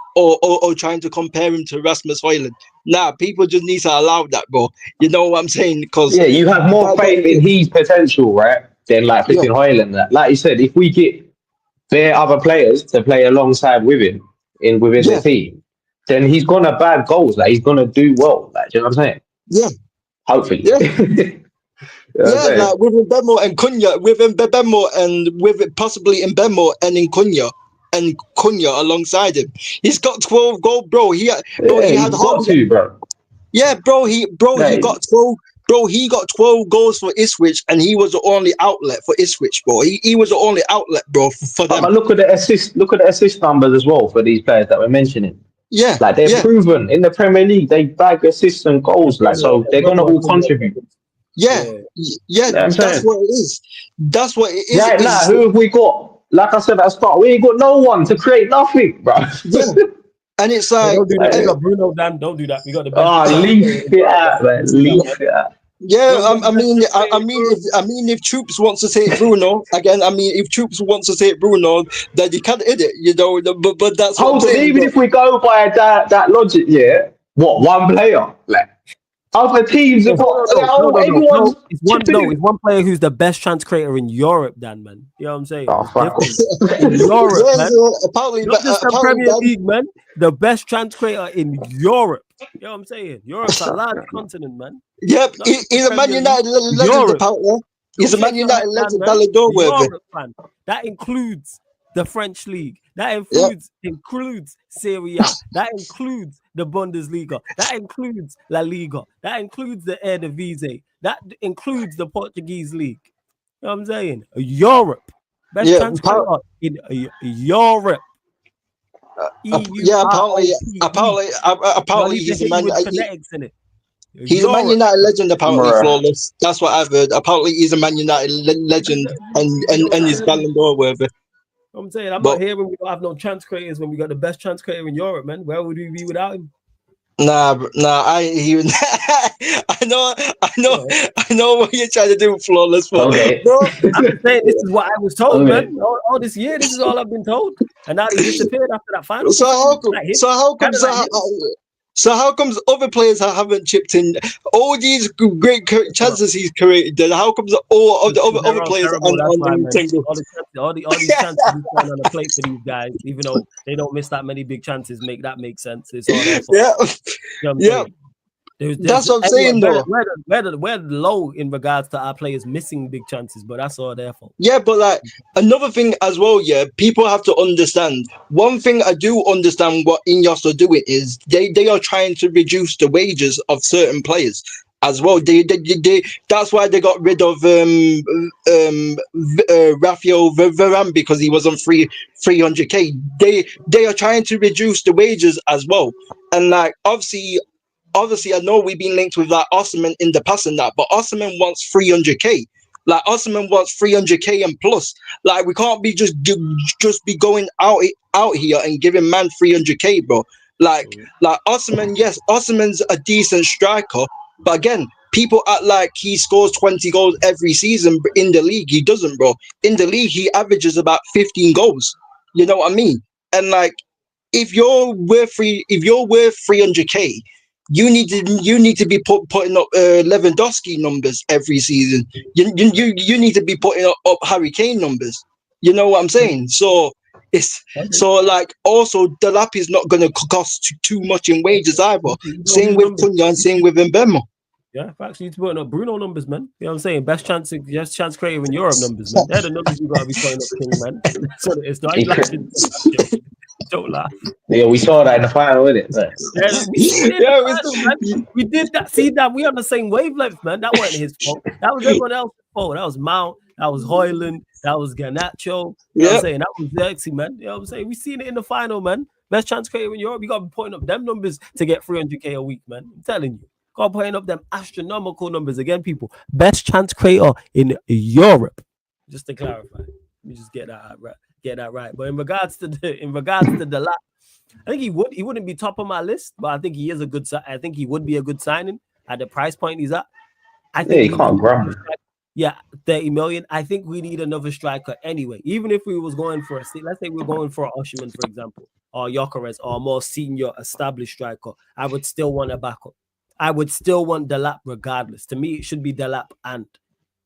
trying to compare him to Rasmus Hoyland. Nah, people just need to allow that, bro. You know what I'm saying? Because yeah, you have more faith in his potential, right? Than like flipping Hoyland. Like you said, if we get their other players to play alongside with him within the team, then he's gonna bag goals. Like he's gonna do well. Like, do you know what I'm saying? Yeah. Hopefully. Yeah. Like with Mbeumo and Cunha, with Mbeumo and with possibly Mbeumo and in Cunha alongside him. He's got 12 goals, bro. He had got to, bro. Yeah, bro. He got 12. Bro, he got 12 goals for Ipswich, and he was the only outlet for Ipswich, bro. He was the only outlet, bro, for them. But look at the assist numbers as well for these players that we're mentioning. Yeah, Like they're proven in the Premier League, they bag assists and goals. Like so, they're gonna all contribute. Yeah, You know what I'm that's saying? what it is. That's what it is. Right now, who have we got? Like I said at the start, we ain't got no one to create nothing, bro. Yeah. And it's like, don't do that. We got Bruno, Dan. Don't do that. We got the best. Oh, leave it out, man. Leave it out. yeah. I mean, if Troops wants to say Bruno again, if Troops wants to say Bruno, then you can't hit it, you know. But that's what I'm Hold on, saying. even if we go by that logic, yeah, what one player? Like other teams have got everyone's it's one player who's the best chance creator in Europe, Dan, man. You know what I'm saying? Oh, fuck. In Europe, man. Apparently, Not just the Premier League, man. The best chance creator in Europe. You know what I'm saying? Europe's a large continent, man. Yep, he's a Man United legend, apparently. He's a Man United legend, Ballon d'Or worthy. That includes the French league. That includes Serie A. That includes the Bundesliga. That includes La Liga. That includes the Eredivisie. That includes the Portuguese league. You know what I'm saying? Europe. Best transfer in Europe. Apparently he's a Man. He's a Man United legend, apparently, flawless. That's what I've heard. Apparently, he's a Man United legend and he's Ballon d'Or worthy. I'm saying, I'm not here when we don't have no chance creators, when we got the best chance creator in Europe, man. Where would we be without him? Nah, I know what you're trying to do, flawless. Okay. No, I'm saying this is what I was told, man. All this year, this is all I've been told. And now he disappeared after that final. So how comes other players haven't chipped in all these great chances he's created? Then how comes all of the other players on the table? All these chances he's throwing on the plate for these guys, even though they don't miss that many big chances, make sense. It's all their fault. You know That's what I'm saying, though. We're low in regards to our players missing big chances, but that's all their fault. Yeah, but like another thing as well, people have to understand. One thing I do understand what Ineos are doing is they are trying to reduce the wages of certain players as well. They that's why they got rid of Rafael Varane, because he was on 300k. They are trying to reduce the wages as well, and like obviously, I know we've been linked with like Osimhen in the past and that, but Osimhen wants 300k. Like Osimhen wants 300k and plus. Like we can't be just be going out here and giving man 300k, bro. Like Osimhen, yes, Osimhen's a decent striker, but again, people act like he scores 20 goals every season in the league. He doesn't, bro. In the league, he averages about 15 goals. You know what I mean? And like, if you're worth 300k. You need to be putting up Lewandowski numbers every season. You need to be putting up Harry Kane numbers. You know what I'm saying? So like also Delap is not going to cost too much in wages either. Same with Cunha and same with Mbeumo. Yeah, actually, need to put up Bruno numbers, man. You know what I'm saying? Best chance creator in Europe numbers, man. They're the numbers you got to be putting up, King, man. So it's not laughing. Don't laugh. Yeah, we saw that in the final, didn't it? We did that. See that we on the same wavelength, man. That wasn't his fault. That was everyone else's fault. That was Mount. That was Højlund. That was Garnacho. You know what I'm saying? That was Xerxes, man. You know what I'm saying? We seen it in the final, man. Best chance creator in Europe. You got to be putting up them numbers to get 300k a week, man. I'm telling you. Got putting up them astronomical numbers again, people. Best chance creator in Europe. Just to clarify, let me just get that right. But in regards to Delap, I think he wouldn't be top of my list, but I think he is a good. I think he would be a good signing at the price point he's at. I think he can't grab. Yeah, 30 million. I think we need another striker anyway. Even if we was going for let's say we're going for Osimhen, for example, or Gyökeres, or a more senior established striker, I would still want a backup. I would still want Delap regardless. To me, it should be Delap and.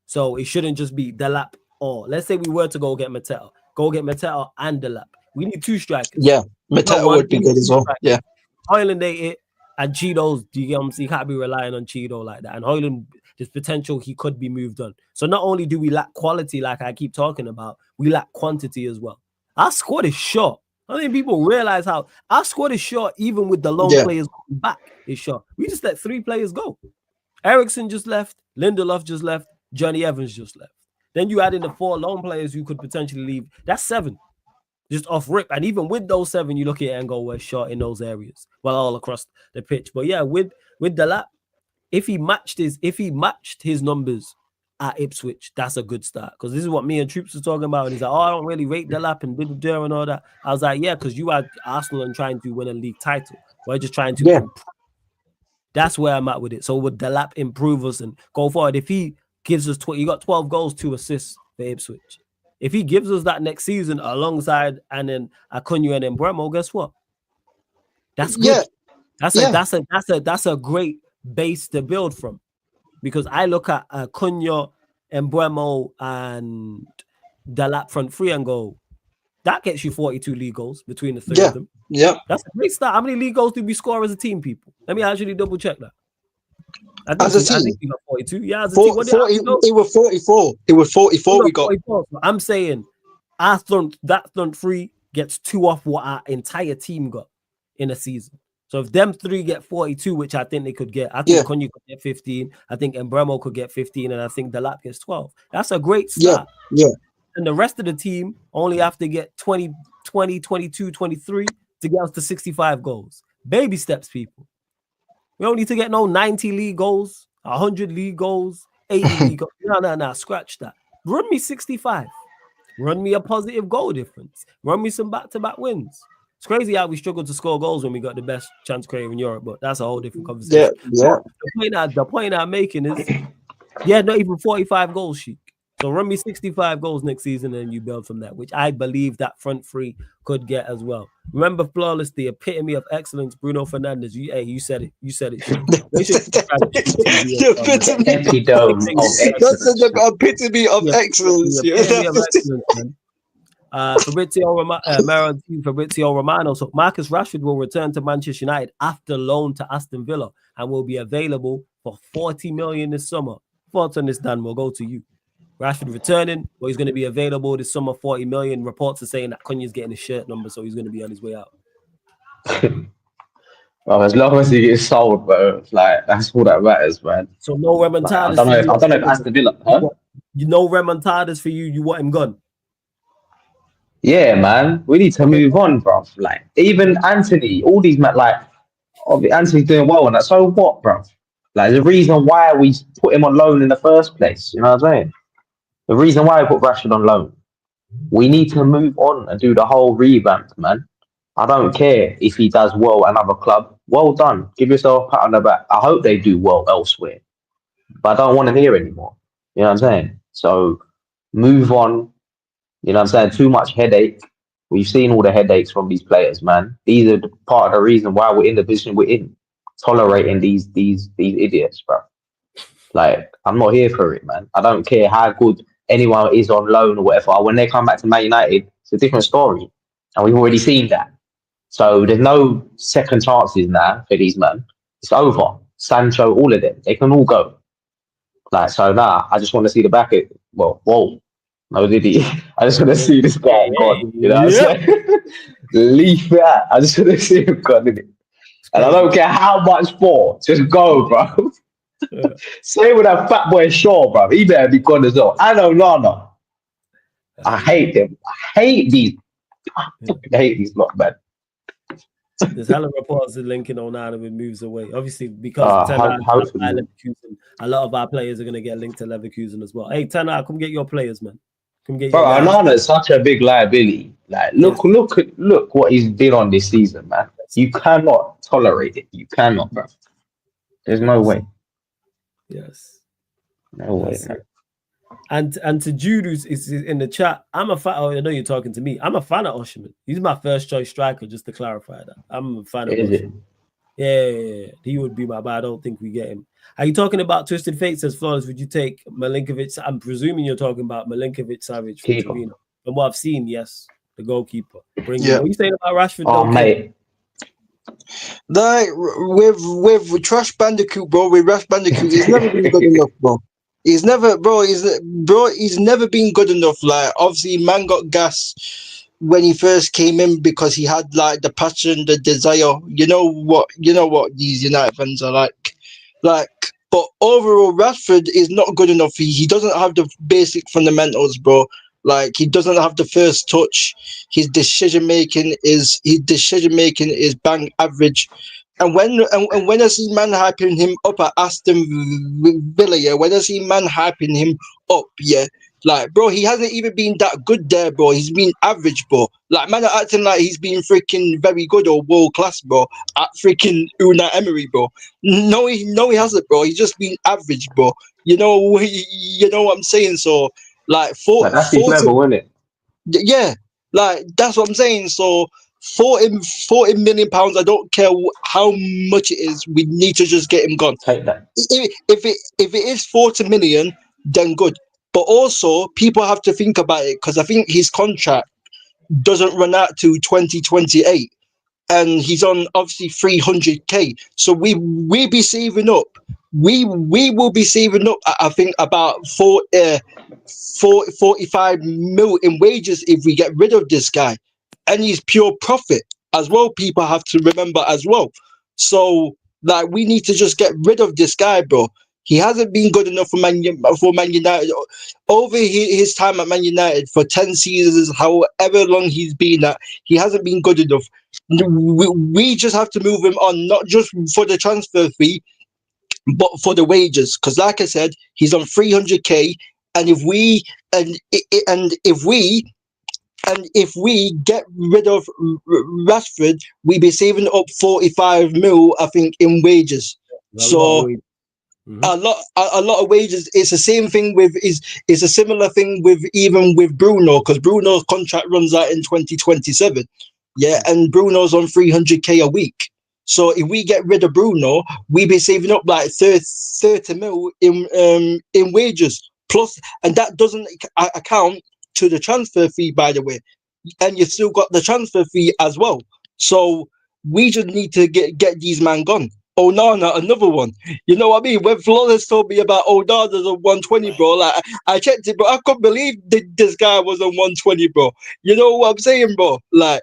So it shouldn't just be Delap or. Let's say we were to go get Mateo and Delap. We need two strikers. Yeah, Mateo would be good as well. Yeah. Højlund ain't it. And Cheeto's, you can't be relying on Cheeto like that. And Højlund, there's potential he could be moved on. So not only do we lack quality, like I keep talking about, we lack quantity as well. Our squad is short. I think people realize how our squad is short, even with the lone players back. Is short. We just let 3 players go. Ericsson just left. Lindelof just left. Johnny Evans just left. Then you add in the 4 lone players who could potentially leave. That's 7. Just off rip. And even with those 7, you look at it and go, we're short in those areas. Well, all across the pitch. But yeah, with Delap, if he matched his numbers at Ipswich, that's a good start. Because this is what me and Troops were talking about. And he's like, oh, I don't really rate Delap and and all that. I was like, yeah, because you are Arsenal and trying to win a league title. We're just trying to improve. That's where I'm at with it. So would Delap improve us and go forward? If he gives us he got 12 goals, 2 assists for Ipswich. If he gives us that next season alongside and then Cunha and Mbeumo, guess what? That's good. That's a great base to build from. Because I look at Cunha, Mbeumo, and Delap front 3 and go, that gets you 42 league goals between the 3 of them. Yeah. That's a great start. How many league goals did we score as a team, people? Let me actually double check that. I think we got 42. Yeah, as a team. It was 44. It was 44 we got. 44. So I'm saying that front 3 gets 2 off what our entire team got in a season. So if them 3 get 42, which I think they could get, I think Cunha could get 15. I think Mbeumo could get 15, and I think Delap gets 12. That's a great start. Yeah. And the rest of the team only have to get 20, 22, 23 to get us to 65 goals. Baby steps, people. We don't need to get no 90 league goals, 100 league goals, 80 league goals. No, scratch that. Run me 65. Run me a positive goal difference. Run me some back-to-back wins. It's crazy how we struggled to score goals when we got the best chance creator in Europe, but that's a whole different conversation. Yeah. The point I'm making is, not even 45 goals, Sheik. So run me 65 goals next season and you build from that, which I believe that front 3 could get as well. Remember, flawless, the epitome of excellence, Bruno Fernandes. You said it. You said it. The epitome of excellence. Fabrizio Romano. So Marcus Rashford will return to Manchester United after loan to Aston Villa and will be available for 40 million this summer. Thoughts on this, Dan? We'll go to you. Rashford returning, but he's going to be available this summer, 40 million. Reports are saying that Cunha's getting his shirt number, so he's going to be on his way out. Well, as long as he gets sold, bro, like that's all that matters, man. So no remontadas. I don't know if Aston Villa, huh? You know remontadas for you. You want him gone? Yeah, man. We need to move on, bro. Like even Anthony, all these men, like Anthony's doing well on that. So what, bro? Like the reason why we put him on loan in the first place. You know what I'm saying? The reason why I put Rashford on loan. We need to move on and do the whole revamp, man. I don't care if he does well at another club. Well done. Give yourself a pat on the back. I hope they do well elsewhere. But I don't want to hear anymore. You know what I'm saying? So move on. You know what I'm saying? Too much headache. We've seen all the headaches from these players, man. These are part of the reason why we're in the position we're in. Tolerating these idiots, bro. Like, I'm not here for it, man. I don't care how good anyone is on loan or whatever. When they come back to Man United, it's a different story. And we've already seen that. So there's no second chances now for these men. It's over. Sancho, all of them. They can all go. Like, so now, I just want to see the back of it. Well, whoa. No, did he? I just want to see this guy gone. You know what I'm saying? Leave that. I just want to see him gone, innit? And I don't care how much for. Just go, bro. Same with that fat boy Shaw, bro. He better be gone as well. I know Nana. I hate them. I hate these. I hate these lot, man. There's hella reports of Lincoln Onana with moves away. Obviously, because Leverkusen, a lot of our players are going to get linked to Leverkusen as well. Hey, Tana, come get your players, man. Come get bro, Onana is such a big liability. Like, look what he's been on this season, man. You cannot tolerate it. You cannot, bro. There's no way. Yes. No way. And to Jude, who's in the chat, I'm a fan. Oh, I know you're talking to me. I'm a fan of Osherman. He's my first choice striker, just to clarify that. I'm a fan of Osherman. Yeah, he would be but I don't think we get him. Are you talking about Twisted Fate? Says Flawless, would you take Milinkovic? I'm presuming you're talking about Milinkovic Savic from Torino. From what I've seen, yes, the goalkeeper. What are you saying about Rashford? Oh, mate. Like with Trash Bandicoot, bro, with Rash Bandicoot, he's never been good enough, bro. He's never been good enough. Like, obviously, man got gas when he first came in because he had like the passion, the desire. You know what these United fans are like. But overall, Rashford is not good enough. He doesn't have the basic fundamentals, bro. Like, he doesn't have the first touch. His decision making is bang average. And when I see man hyping him up at Aston Villa, yeah, when I see man hyping him up, yeah, like, bro, he hasn't even been that good there, bro. He's been average, bro. Like, man are acting like he's been freaking very good or world class, bro, at freaking Unai Emery, bro. No, he hasn't, bro. He's just been average, bro. You know what I'm saying? So, like, But that's his level, isn't it? yeah, like, that's what I'm saying. So 40 million pounds, I don't care how much it is, we need to just get him gone. Take that. If it is 40 million, then good. But also, people have to think about it, because I think his contract doesn't run out to 2028, and he's on obviously 300k. So we be saving up. We will be saving up, I think, about 45 mil in wages if we get rid of this guy, and he's pure profit as well. People have to remember as well. So, like, we need to just get rid of this guy, bro. He hasn't been good enough for Man United over his time at Man United for 10 seasons, however long he's been at. He hasn't been good enough. We just have to move him on, not just for the transfer fee, but for the wages. Because, like I said, he's on 300k, and if we get rid of Rashford, we be saving up 45 mil, I think, in wages. So. A lot of wages. It's the same thing with it's a similar thing with even with Bruno, because Bruno's contract runs out in 2027. Yeah, and Bruno's on 300k a week. So if we get rid of Bruno, we be saving up like 30 mil in wages plus, and that doesn't account to the transfer fee, by the way. And you've still got the transfer fee as well. So we just need to get these man gone. Onana, another one. You know what I mean? When Flawless told me about Onana's on 120, bro, like, I checked it, bro. I couldn't believe this guy was on 120, bro. You know what I'm saying, bro? Like,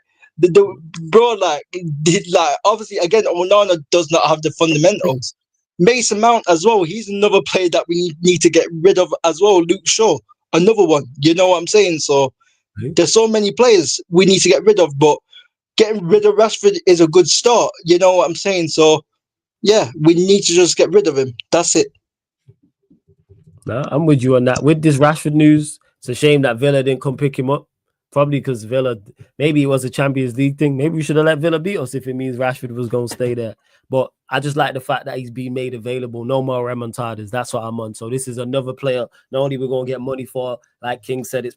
obviously, again, Onana does not have the fundamentals. Mason Mount as well. He's another player that we need to get rid of as well. Luke Shaw, another one. You know what I'm saying? So there's so many players we need to get rid of, but getting rid of Rashford is a good start. You know what I'm saying? So, yeah, we need to just get rid of him. That's it. No, I'm with you on that. With this Rashford news, it's a shame that Villa didn't come pick him up. Probably because Villa, maybe it was a Champions League thing. Maybe we should have let Villa beat us if it means Rashford was going to stay there. But I just like the fact that he's being made available. No more remontadas. That's what I'm on. So this is another player. Not only we're going to get money for, like King said, it's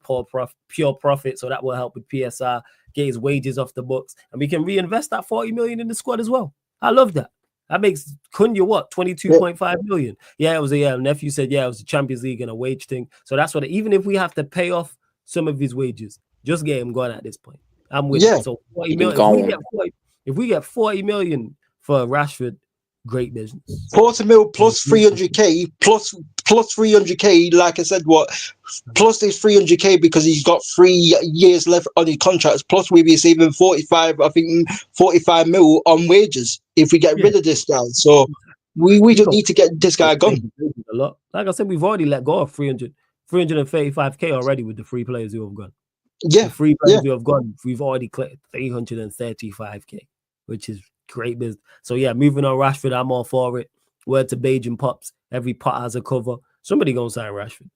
pure profit. So that will help with PSR, get his wages off the books. And we can reinvest that 40 million in the squad as well. I love that. That makes Cunha what? 22.5 million. Yeah, it was nephew said, yeah, it was the Champions League and a wage thing. So that's what, even if we have to pay off some of his wages, just get him gone at this point. I'm with you. So 40 million. If we get 40 million for Rashford, great business. 40 mil plus 300k plus 300k. Like I said, plus this 300k because he's got 3 years left on his contracts. Plus we be saving 45 mil on wages if we get rid of this guy. So we just need to get this guy gone. A lot. Like I said, we've already let go of 335k already with the free players who have gone. Yeah, the free players who have gone, we've already collected 335k, which is great business. So yeah, moving on Rashford, I'm all for it. Word to Bajan Pops. Every pot has a cover. Somebody gonna sign Rashford.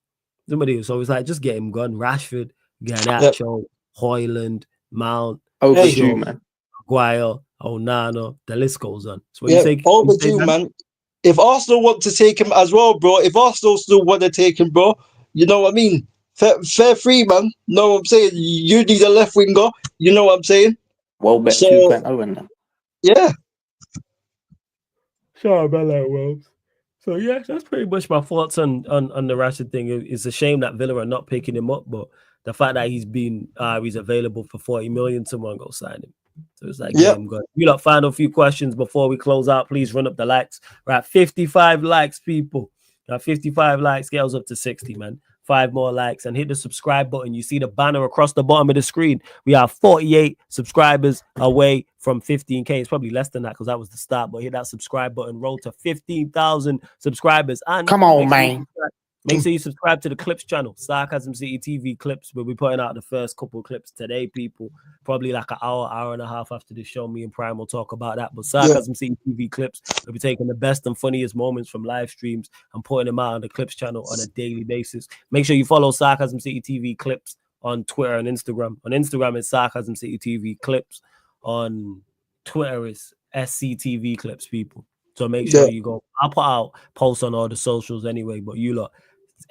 So it's like, just get him gone. Rashford, Garnacho, Højlund, Mount, overdue, man. Maguire, Onana, the list goes on. So overdue, man. If Arsenal want to take him as well, bro. If Arsenal still want to take him, bro, you know what I mean? Fair free, man. Know what I'm saying? You need a left winger. You know what I'm saying? Well bet 2.0 in that. Yeah. Sorry about that, Wolves. So yeah, that's pretty much my thoughts on the Rashford thing. It's a shame that Villa are not picking him up, but the fact that he's available for 40 million, someone go sign him. So it's like, yeah, I'm good. You lot find a few questions before we close out. Please run up the likes. We're at 55 likes, people. 55 likes, get us up to 60, man. 5 more likes, and hit the subscribe button. You see the banner across the bottom of the screen. We are 48 subscribers away from 15K. It's probably less than that because that was the start, but hit that subscribe button. Roll to 15,000 subscribers. And Come on, man. Make sure you subscribe to the Clips channel, Sarcasm City TV Clips. We'll be putting out the first couple of clips today, people. Probably like an hour and a half after the show. Me and Prime will talk about that. But Sarcasm City TV Clips, we'll be taking the best and funniest moments from live streams and putting them out on the Clips channel on a daily basis. Make sure you follow Sarcasm City TV Clips on Twitter and Instagram. On Instagram, it's Sarcasm City TV Clips. On Twitter, it's SCTV Clips, people. So make sure you go. I'll put out posts on all the socials anyway, but you lot.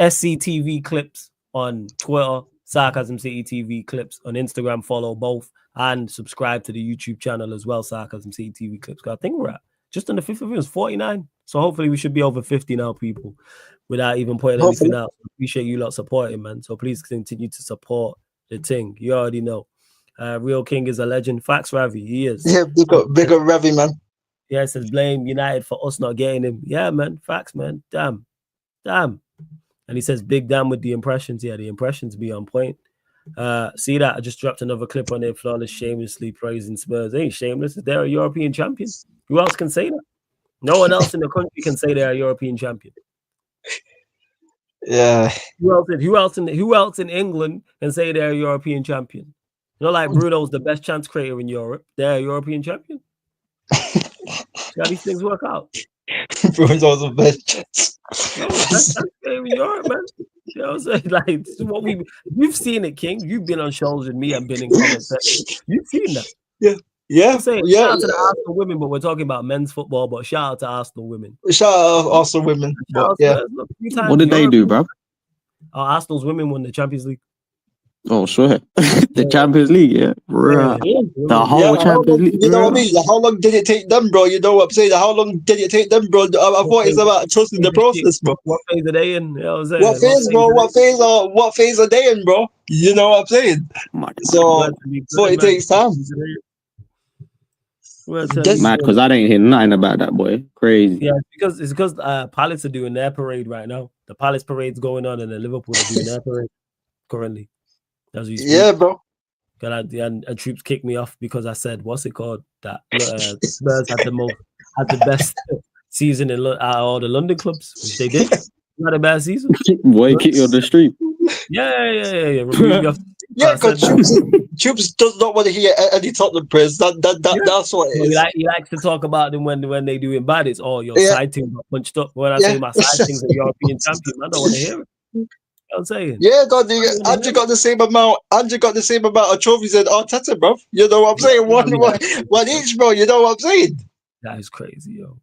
SCTV Clips on Twitter, Sarcasm City TV Clips on Instagram. Follow both and subscribe to the YouTube channel as well, Sarcasm City TV Clips. I think we're at just on the 5th of it was 49. So hopefully we should be over 50 now, people, without even putting anything out. Appreciate you lot supporting, man. So please continue to support the thing. You already know. Real King is a legend. Facts, Ravi. He is. Yeah, big up Ravi, man. Yeah, it says blame United for us not getting him. Yeah, man. Facts, man. Damn. And he says, big damn with the impressions. Yeah, the impressions be on point. See that? I just dropped another clip on there. Flawless shamelessly praising Spurs. They ain't shameless. They're a European champion. Who else can say that? No one else in the country can say they're a European champion. Yeah. Who else in England can say they're a European champion? You know, like Bruno's the best chance creator in Europe. They're a European champion. See how these things work out. Bruno's the best chance. In Europe, man. You know what I'm saying? Like, this is what you've seen it, King. You've been on shows with me and been in comments. You've seen that. Yeah. I'm saying, shout out to the Arsenal women, but we're talking about men's football. But shout out to Arsenal women. Shout out Arsenal women. What did they do, bro? Arsenal's women won the Champions League. Oh, sure. The Champions League, yeah. Bruh. The whole Champions League. You know what I mean? How long did it take them, bro? You know what I'm saying? How long did it take them, bro? I thought it's about trusting the process, bro. What phase are they in? You know what I'm saying? What phase, bro? What phase are they in, bro? You know what I'm saying? So it takes time. Mad, because I didn't hear nothing about that, boy. Crazy. Yeah, it's because Palace are doing their parade right now. The Palace parade's going on, and the Liverpool are doing their parade currently. Yeah, bro. And Troops kicked me off because I said, what's it called? That Spurs had the best season in out of all the London clubs, which they did. Not a bad season. Boy, kick you on the street. Yeah. Yeah, because Troops does not want to hear any Tottenham praise. That's what it is. He likes to talk about them when they do it bad. It's your side team got punched up. When I say my side team's a European champion, I don't want to hear it. You know what I'm saying? Yeah, God, Andrew got the same amount. Andrew got the same amount of trophies as Arteta, bro. You know what I'm saying? One each, bro. You know what I'm saying? That is crazy, yo.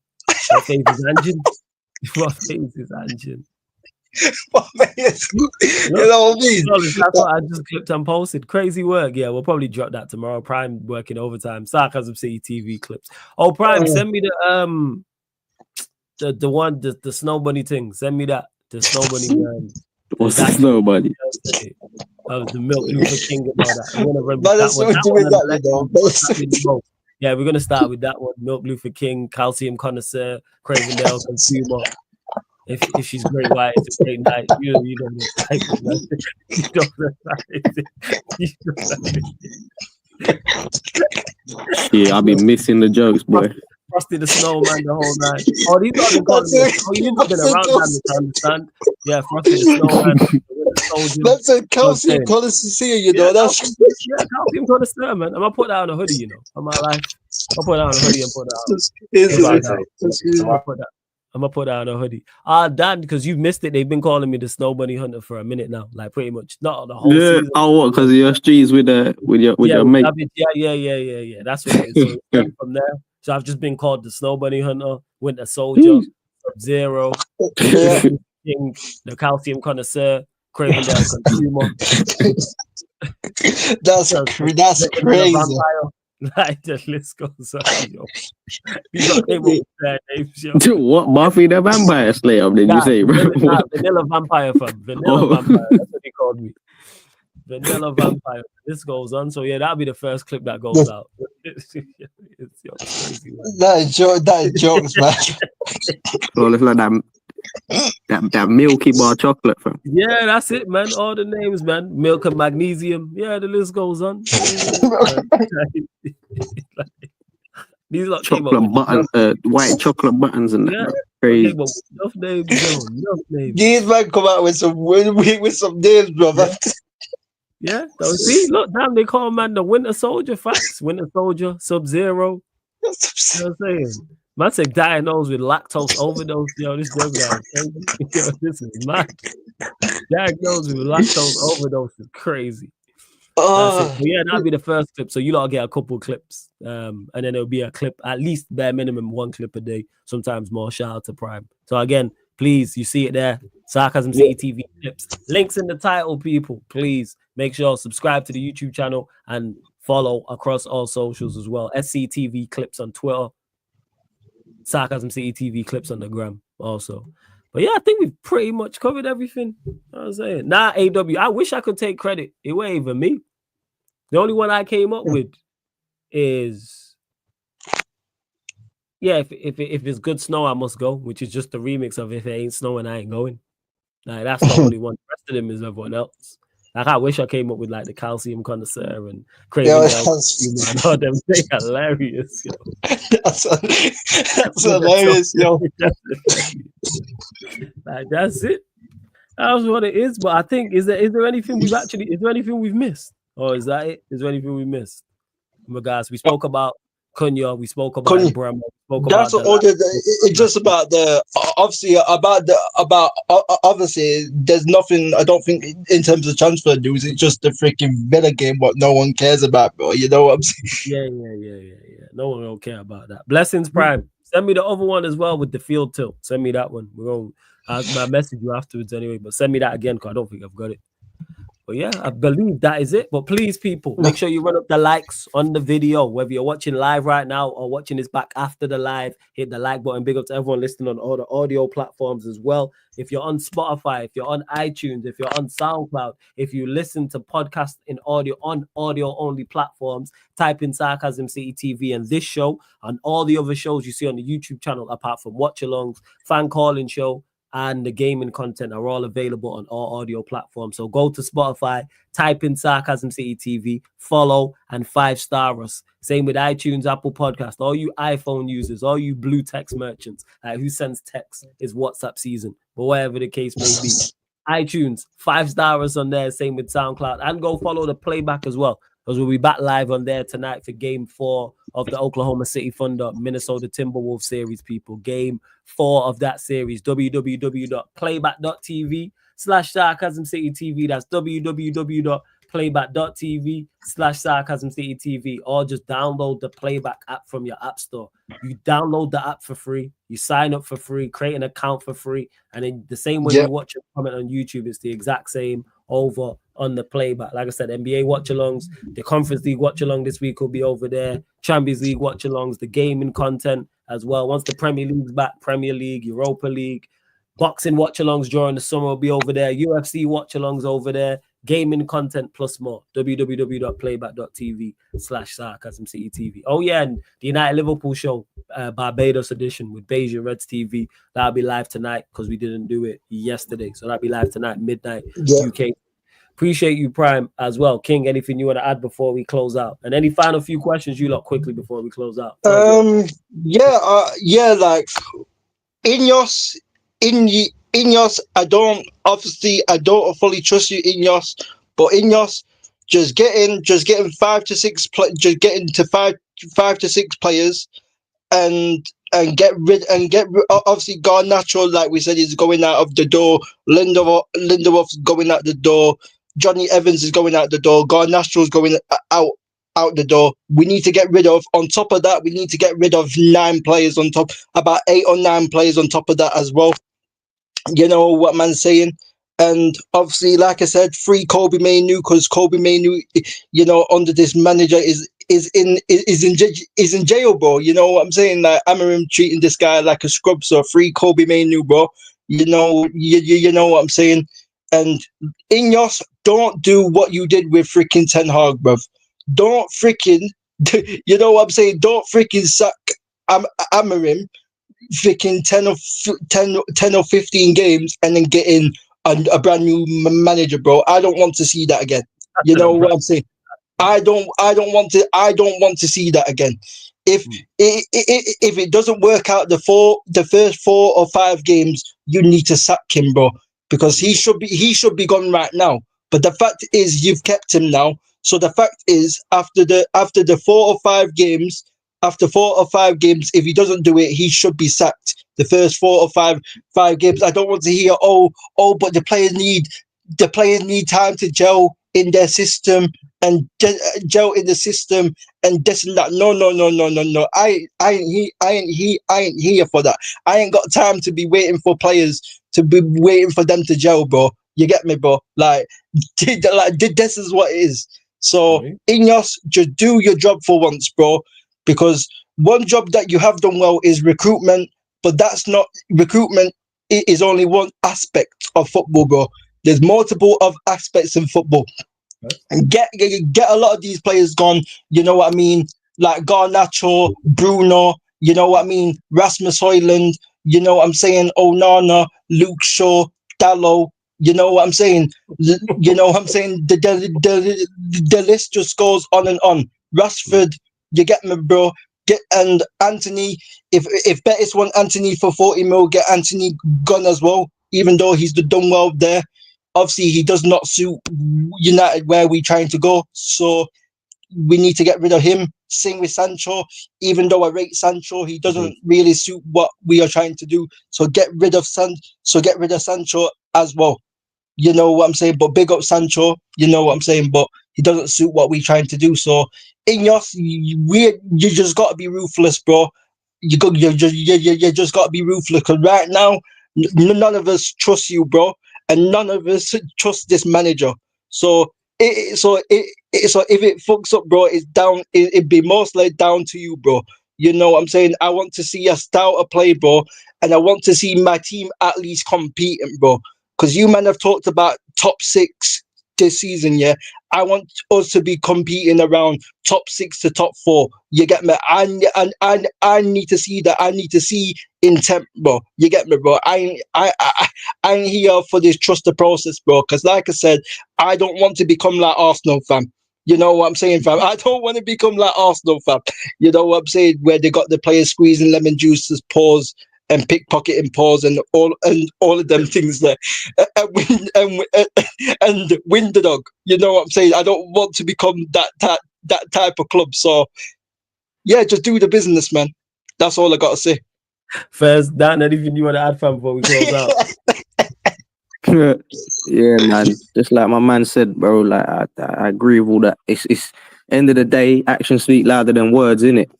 What phase is Angin? What phase is Angin? You know what I mean? That's what I just clipped and posted. Crazy work. Yeah, we'll probably drop that tomorrow. Prime working overtime. Sarcasm City TV clips. Oh, Prime, send me the snow bunny thing. Send me that. The snow bunny. What's the snow bunny? That was the Milk Luther King and all that. Yeah, we're gonna start with that one. Milk Luther King, calcium connoisseur, Cravendale consumer. If she's great white, it's a great night. You don't Yeah, I'll be missing the jokes, boy. Frosty the Snowman the whole night. Oh, these are the you've not been around to understand. Yeah, Frosty the Snowman. That's a calcium connoisseur, you know. That's calcium connoisseur, man. I'm gonna put that on a hoodie, you know. On my life, I'll put that on a hoodie and put that on. I'm gonna put that on a hoodie. Dan, because you've missed it. They've been calling me the Snow Bunny Hunter for a minute now, like pretty much not the whole season. Oh, what? Because of your streets with your mate. Yeah. That's what it is. So from there, so I've just been called the Snow Bunny Hunter, Winter Soldier, Sub-Zero, King, the Calcium Connoisseur, Cravendale Consumer. That's crazy. Like the list goes on, yo. You got came up with bad names, yo. What? Buffy the Vampire Slayer, did you say, bro? Vanilla Vampire, fam. Vampire. That's what he called me. Vanilla Vampire. This goes on. So yeah, that'll be the first clip that goes out. It's crazy, man. That is jokes, man. Well, it's like that. That Milky Bar chocolate, fam. Yeah, that's it, man. All the names, man. Milk and magnesium. Yeah, the list goes on. These lot came up with Chocolate button, white chocolate buttons and that. yeah, Crazy. came up with enough names, yo. Enough names. These men come out with some names, brother. Yeah, so see, look, damn, they call man the Winter Soldier. Facts, Winter Soldier, Sub-Zero. You know what I'm saying? Man said diagnosed with lactose overdose. Yo, this young guy, yo, this is mad. Diagnosed with lactose overdose is crazy. That's it. But yeah, that'll be the first clip. So you lot get a couple clips, and then it'll be a clip, at least bare minimum 1 clip a day. Sometimes more. Shout out to Prime. So again, please, you see it there. Sarcasm City TV clips. Links in the title, people. Please make sure subscribe to the YouTube channel and follow across all socials as well. SCTV clips on Twitter. Sarcasm City TV clips on the gram also. But yeah, I think we've pretty much covered everything. You know what I'm saying? Nah, AW, I wish I could take credit. It wasn't even me. The only one I came up with is, yeah, if it's good snow, I must go, which is just the remix of If It Ain't Snowing, I Ain't Going. Like, that's the only one. The rest of them is everyone else. Like, I wish I came up with like the Calcium Connoisseur and Craven and all them. They hilarious, yo. That's hilarious, yo. Like, that's it. That's what it is. But I think is there anything we've missed? Or is that it? Is there anything we missed? Guys, we spoke about Cunha, we spoke about Mbeumo, that's all. It's just about obviously there's nothing. I don't think in terms of transfer news. It's just the freaking Villa game, what no one cares about, bro. You know what I'm saying? Yeah. No one will care about that. Blessings Prime. Send me the other one as well with the field tilt. Send me that one. We're gonna I'll message you afterwards anyway. But send me that again because I don't think I've got it. But yeah, I believe that is it. But please, people, make sure you run up the likes on the video, whether you're watching live right now or watching this back after the live. Hit the like button. Big up to everyone listening on all the audio platforms as well. If you're on Spotify, if you're on iTunes, if you're on SoundCloud, if you listen to podcasts in audio on audio-only platforms, type in Sarcasm City TV and this show and all the other shows you see on the YouTube channel, apart from watch-alongs, fan calling show, and the gaming content are all available on all audio platforms. So go to Spotify, type in Sarcasm City TV, follow, and 5-star us. Same with iTunes, Apple Podcast. All you iPhone users, all you blue text merchants, who sends text is WhatsApp season, but whatever the case may be. iTunes, 5-star us on there. Same with SoundCloud. And go follow the playback as well, because we'll be back live on there tonight for Game 4 of the Oklahoma City Thunder Minnesota Timberwolves series, people. Game 4 of that series. www.playback.tv/Sarcasm City TV. That's www.playback.tv/Sarcasm City TV. Or just download the Playback app from your app store. You download the app for free. You sign up for free, create an account for free. And then the same way you watch a comment on YouTube, it's the exact same over on the Playback. Like I said, NBA watch-alongs, the Conference League watch-along this week will be over there. Champions League watch-alongs, the gaming content as well. Once the Premier League's back, Premier League, Europa League, boxing watch-alongs during the summer will be over there. UFC watch-alongs over there. Gaming content plus more. www.playback.tv/Sarcasm City TV. Oh yeah, and the United Liverpool show, Barbados edition with Beige and Reds TV. That'll be live tonight because we didn't do it yesterday. So that'll be live tonight, midnight, UK. Appreciate you, Prime, as well. King, anything you want to add before we close out? And any final few questions you lot quickly before we close out? Like Ineos, I don't fully trust you, Ineos, but Ineos just getting 5 to 6 5 to 6 players and get rid obviously Garnacho, like we said, is going out of the door. Lindelof's going out the door. Johnny Evans is going out the door. Garnacho's going out the door. We need to get rid of, on top of that, we need to get rid of 9 players on top, about 8 or 9 players on top of that as well. You know what man's saying? And obviously, like I said, free Kobe Mainoo, because Kobe Mainoo, you know, under this manager is in jail, bro. You know what I'm saying? Like, Amarim treating this guy like a scrub, so free Kobe Mainoo, bro. You know, you know what I'm saying? And Ineos, don't do what you did with freaking Ten Hag, bruv. Don't freaking, you know what I'm saying? Don't freaking sack Amarim. freaking 10 or 15 games and then getting a brand new manager, bro. I don't want to see that again. You know what I'm saying? I don't want to see that again. If it doesn't work out the first 4 or 5 games, you need to sack him, bro, because he should be gone right now. But the fact is, you've kept him now. So the fact is, after the 4 or 5 games, if he doesn't do it, he should be sacked. The first 4 or 5 games. I don't want to hear, but the players need time to gel in their system and gel in the system and this and that. No. I ain't here for that. I ain't got time to be waiting for players for them to gel, bro. You get me, bro? Like this is what it is. So Ineos, just do your job for once, bro. Because one job that you have done well is recruitment, but that's not recruitment. It is only one aspect of football, bro. There's multiple of aspects in football. And get a lot of these players gone, you know what I mean? Like Garnacho, Bruno, you know what I mean? Rasmus Højlund, you know what I'm saying? Onana, Luke Shaw, Dallo, you know what I'm saying? You know what I'm saying? The list just goes on and on. Rashford, you get me, bro? And Anthony, if Betis want Anthony for 40 mil, get Anthony gone as well, even though he's done well there. Obviously, he does not suit United where we're trying to go, so we need to get rid of him. Same with Sancho. Even though I rate Sancho, he doesn't really suit what we are trying to do. So get rid of Sancho as well. You know what I'm saying? But big up Sancho. You know what I'm saying? But he doesn't suit what we're trying to do. So Ineos, you just got to be ruthless, bro. You just got to be ruthless. Because right now, none of us trust you, bro. And none of us trust this manager. So if it fucks up, bro, it'd be mostly down to you, bro. You know what I'm saying? I want to see a stouter play, bro, and I want to see my team at least competing, bro. Because you man have talked about top 6 this season, yeah. I want us to be competing around top 6 to top 4. You get me? I need to see that. I need to see intent, bro. You get me, bro? I ain't here for this trust the process, bro. Because like I said, I don't want to become like Arsenal, fam. You know what I'm saying, fam? I don't want to become like Arsenal, fam. You know what I'm saying? Where they got the players squeezing lemon juices, pause, and pickpocketing pause and all of them things there, and win the dog. You know what I'm saying? I don't want to become that type of club. So yeah, just do the business, man. That's all I gotta say. First, Dan, anything you want to add, fam, before we close out? Yeah, man. Just like my man said, bro. Like I agree with all that. It's end of the day, actions speak louder than words, innit?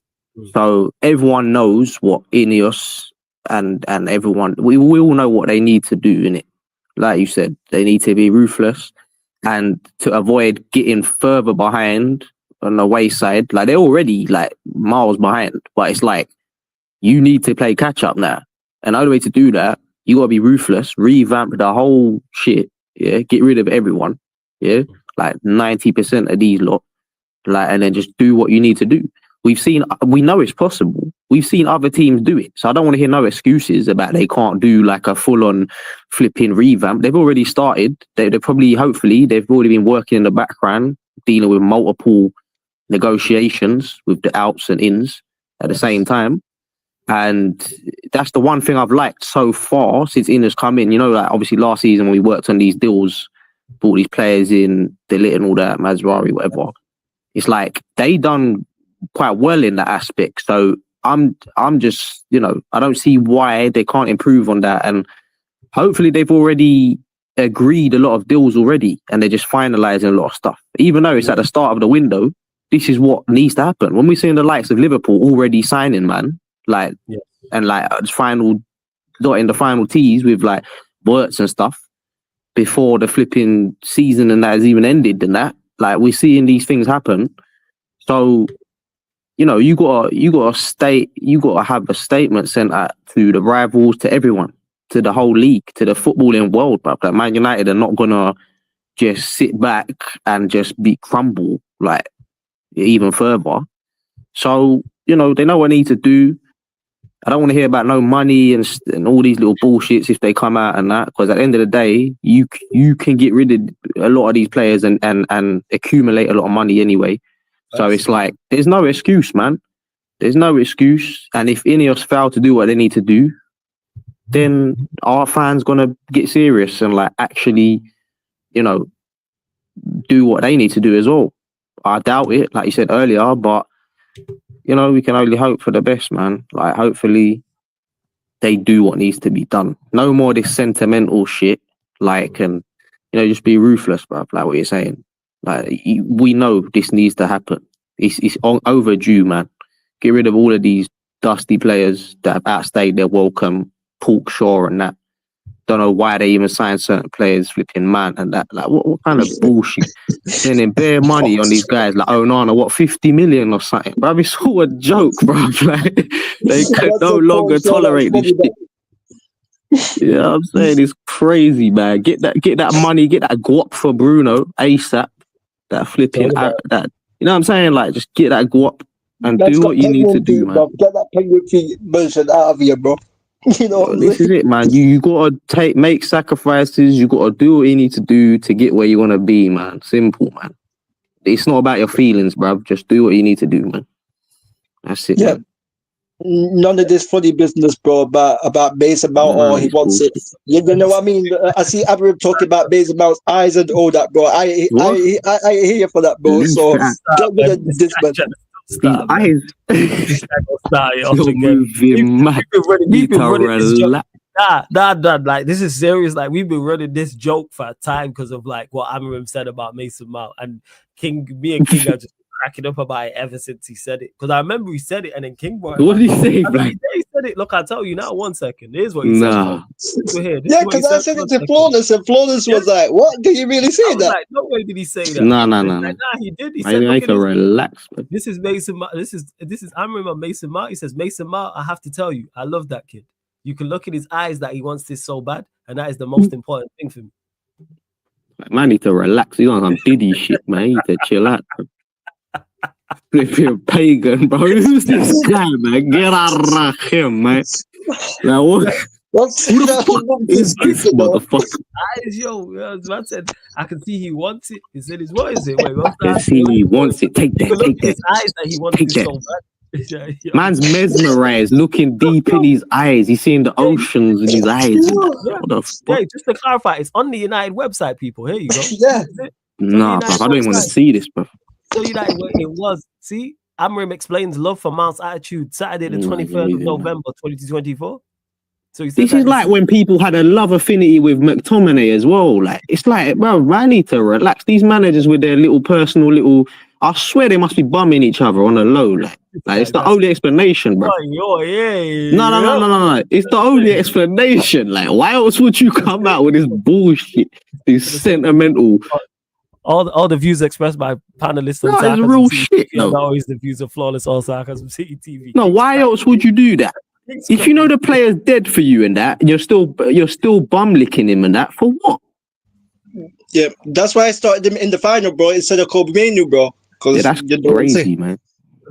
So everyone knows what Ineos and everyone, we all know what they need to do, innit? Like you said, they need to be ruthless and to avoid getting further behind on the wayside. Like they're already like miles behind, but it's like you need to play catch up now. And the only way to do that, you gotta be ruthless, revamp the whole shit, yeah, get rid of everyone, yeah, like 90% of these lot, like, and then just do what you need to do. We know it's possible. We've seen other teams do it. So I don't want to hear no excuses about they can't do like a full-on flipping revamp. They've already started. They're probably, hopefully, they've already been working in the background, dealing with multiple negotiations with the outs and ins at the same time. And that's the one thing I've liked so far since Innes come in. You know, like obviously last season when we worked on these deals, brought these players in, Delap and all that, Mazraoui, whatever. It's like they done quite well in that aspect. So I'm just, you know, I don't see why they can't improve on that. And hopefully they've already agreed a lot of deals already and they're just finalizing a lot of stuff. Even though it's at the start of the window, this is what needs to happen. When we're seeing the likes of Liverpool already signing, man, like, and like dotting the final T's with like Wirtz and stuff before the flipping season and that has even ended and that, like we're seeing these things happen. So, you know, you gotta have a statement sent out to the rivals, to everyone, to the whole league, to the footballing world, bro. Like Man United are not gonna just sit back and just be crumble like even further. So, you know, they know what they need to do. I don't want to hear about no money and all these little bullshits if they come out and that, because at the end of the day, you can get rid of a lot of these players and accumulate a lot of money anyway. So it's like, there's no excuse, man. There's no excuse. And if Ineos fail to do what they need to do, then our fans gonna get serious and like actually, you know, do what they need to do as well. I doubt it, like you said earlier, but you know, we can only hope for the best, man. Like, hopefully they do what needs to be done. No more this sentimental shit. Like, and you know, just be ruthless, bruv. Like what you're saying. Like, we know this needs to happen. It's overdue, man. Get rid of all of these dusty players that have outstayed their welcome. Pork Shaw and that. Don't know why they even signed certain players, flipping man and that. Like, what kind of bullshit? Spending bare money on these guys, like Onana, what, 50 million or something? Bro, it's all a joke, bro. Like, they can no longer tolerate this shit. Yeah, I'm saying it's crazy, man. Get that money, get that guap for Bruno ASAP. That flipping that. You know what I'm saying? Like, just get that guap and do what you need to do, man. Get that penguin feet bullshit out of here, bro. You know, well, this is it, man. You gotta make sacrifices. You gotta do what you need to do to get where you want to be, man. Simple, man. It's not about your feelings, bruv. Just do what you need to do, man. That's it. Yeah. Man. None of this funny business, bro. About Mason Mount, he wants it. You know what I mean? I see Abraham talking about Mason Mount's eyes and all that, bro. I hear you for that, bro. So get rid of this, man. Stop, eyes. Like, this is serious. Like, we've been running this joke for a time because of like what Amram said about Mason Mount, and me and King are just cracking up about it ever since he said it. Because I remember he said it, and then King brought it. What did he say? He said it. Look, I'll tell you now. 1 second. Here's what he said. Yeah, because I said it to Flawless, and Flawless was like, "What? Did you really say that?" Like, no way did he say that. No. Like, nah, he did. He said, I need to relax. Man. This is Mason Mount. This is I remember Mason Mount. He says, Mason Mount, I have to tell you, I love that kid. You can look in his eyes that he wants this so bad, and that is the most important thing for me. Man, I need to relax. He's on some Diddy shit, man. You need to chill out, bro. If you're a pagan, bro, who's this guy, man? Get out of him, man. Now, who the fuck is this motherfucker? Eyes, yo, man said, I can see he wants it. He said, what is it? Wait, I can see he wants it. Take that, take that. His eyes that he wants it so bad. Man's mesmerized, looking deep in his eyes. He's seeing the oceans in his eyes. What the fuck? Yeah, just to clarify, it's on the United website, people. Here you go. Yeah. Nah, bro, I don't even want to see this, bro. So United, it was. See, Amram explains love for Mount's attitude. Saturday, the 23rd of November, 2024. So this is like when people had a love affinity with McTominay as well. Like, it's like, bro, I need to relax. These managers with their little personal little, I swear they must be bumming each other on the low. Like it's the only explanation, bro. No. No. It's the only explanation. Like, why else would you come out with this bullshit? This sentimental. All the views expressed by panelists on Sarcasm real shit. No, not always the views of Flawless or Sarcasm City TV. No, why else would you do that? If you know the player's dead for you and that, you're still bum licking him and that for what? Yeah, that's why I started him in the final, bro, instead of Kobe Manu, bro. Yeah, that's crazy, man.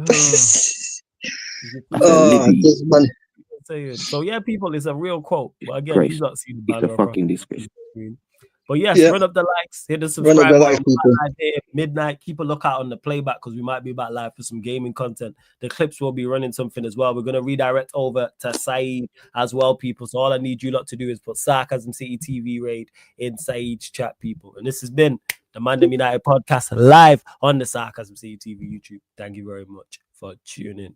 This man. So yeah, people, it's a real quote. But again, you've not seen the banner. It's a fucking disgrace. But yes, run up the likes, hit the subscribe button, midnight. Keep a lookout on the playback because we might be back live for some gaming content. The clips will be running something as well. We're going to redirect over to Saeed as well, people. So all I need you lot to do is put Sarcasm City TV raid in Saeed's chat, people. And this has been the ManDem United podcast live on the Sarcasm City TV YouTube. Thank you very much for tuning in.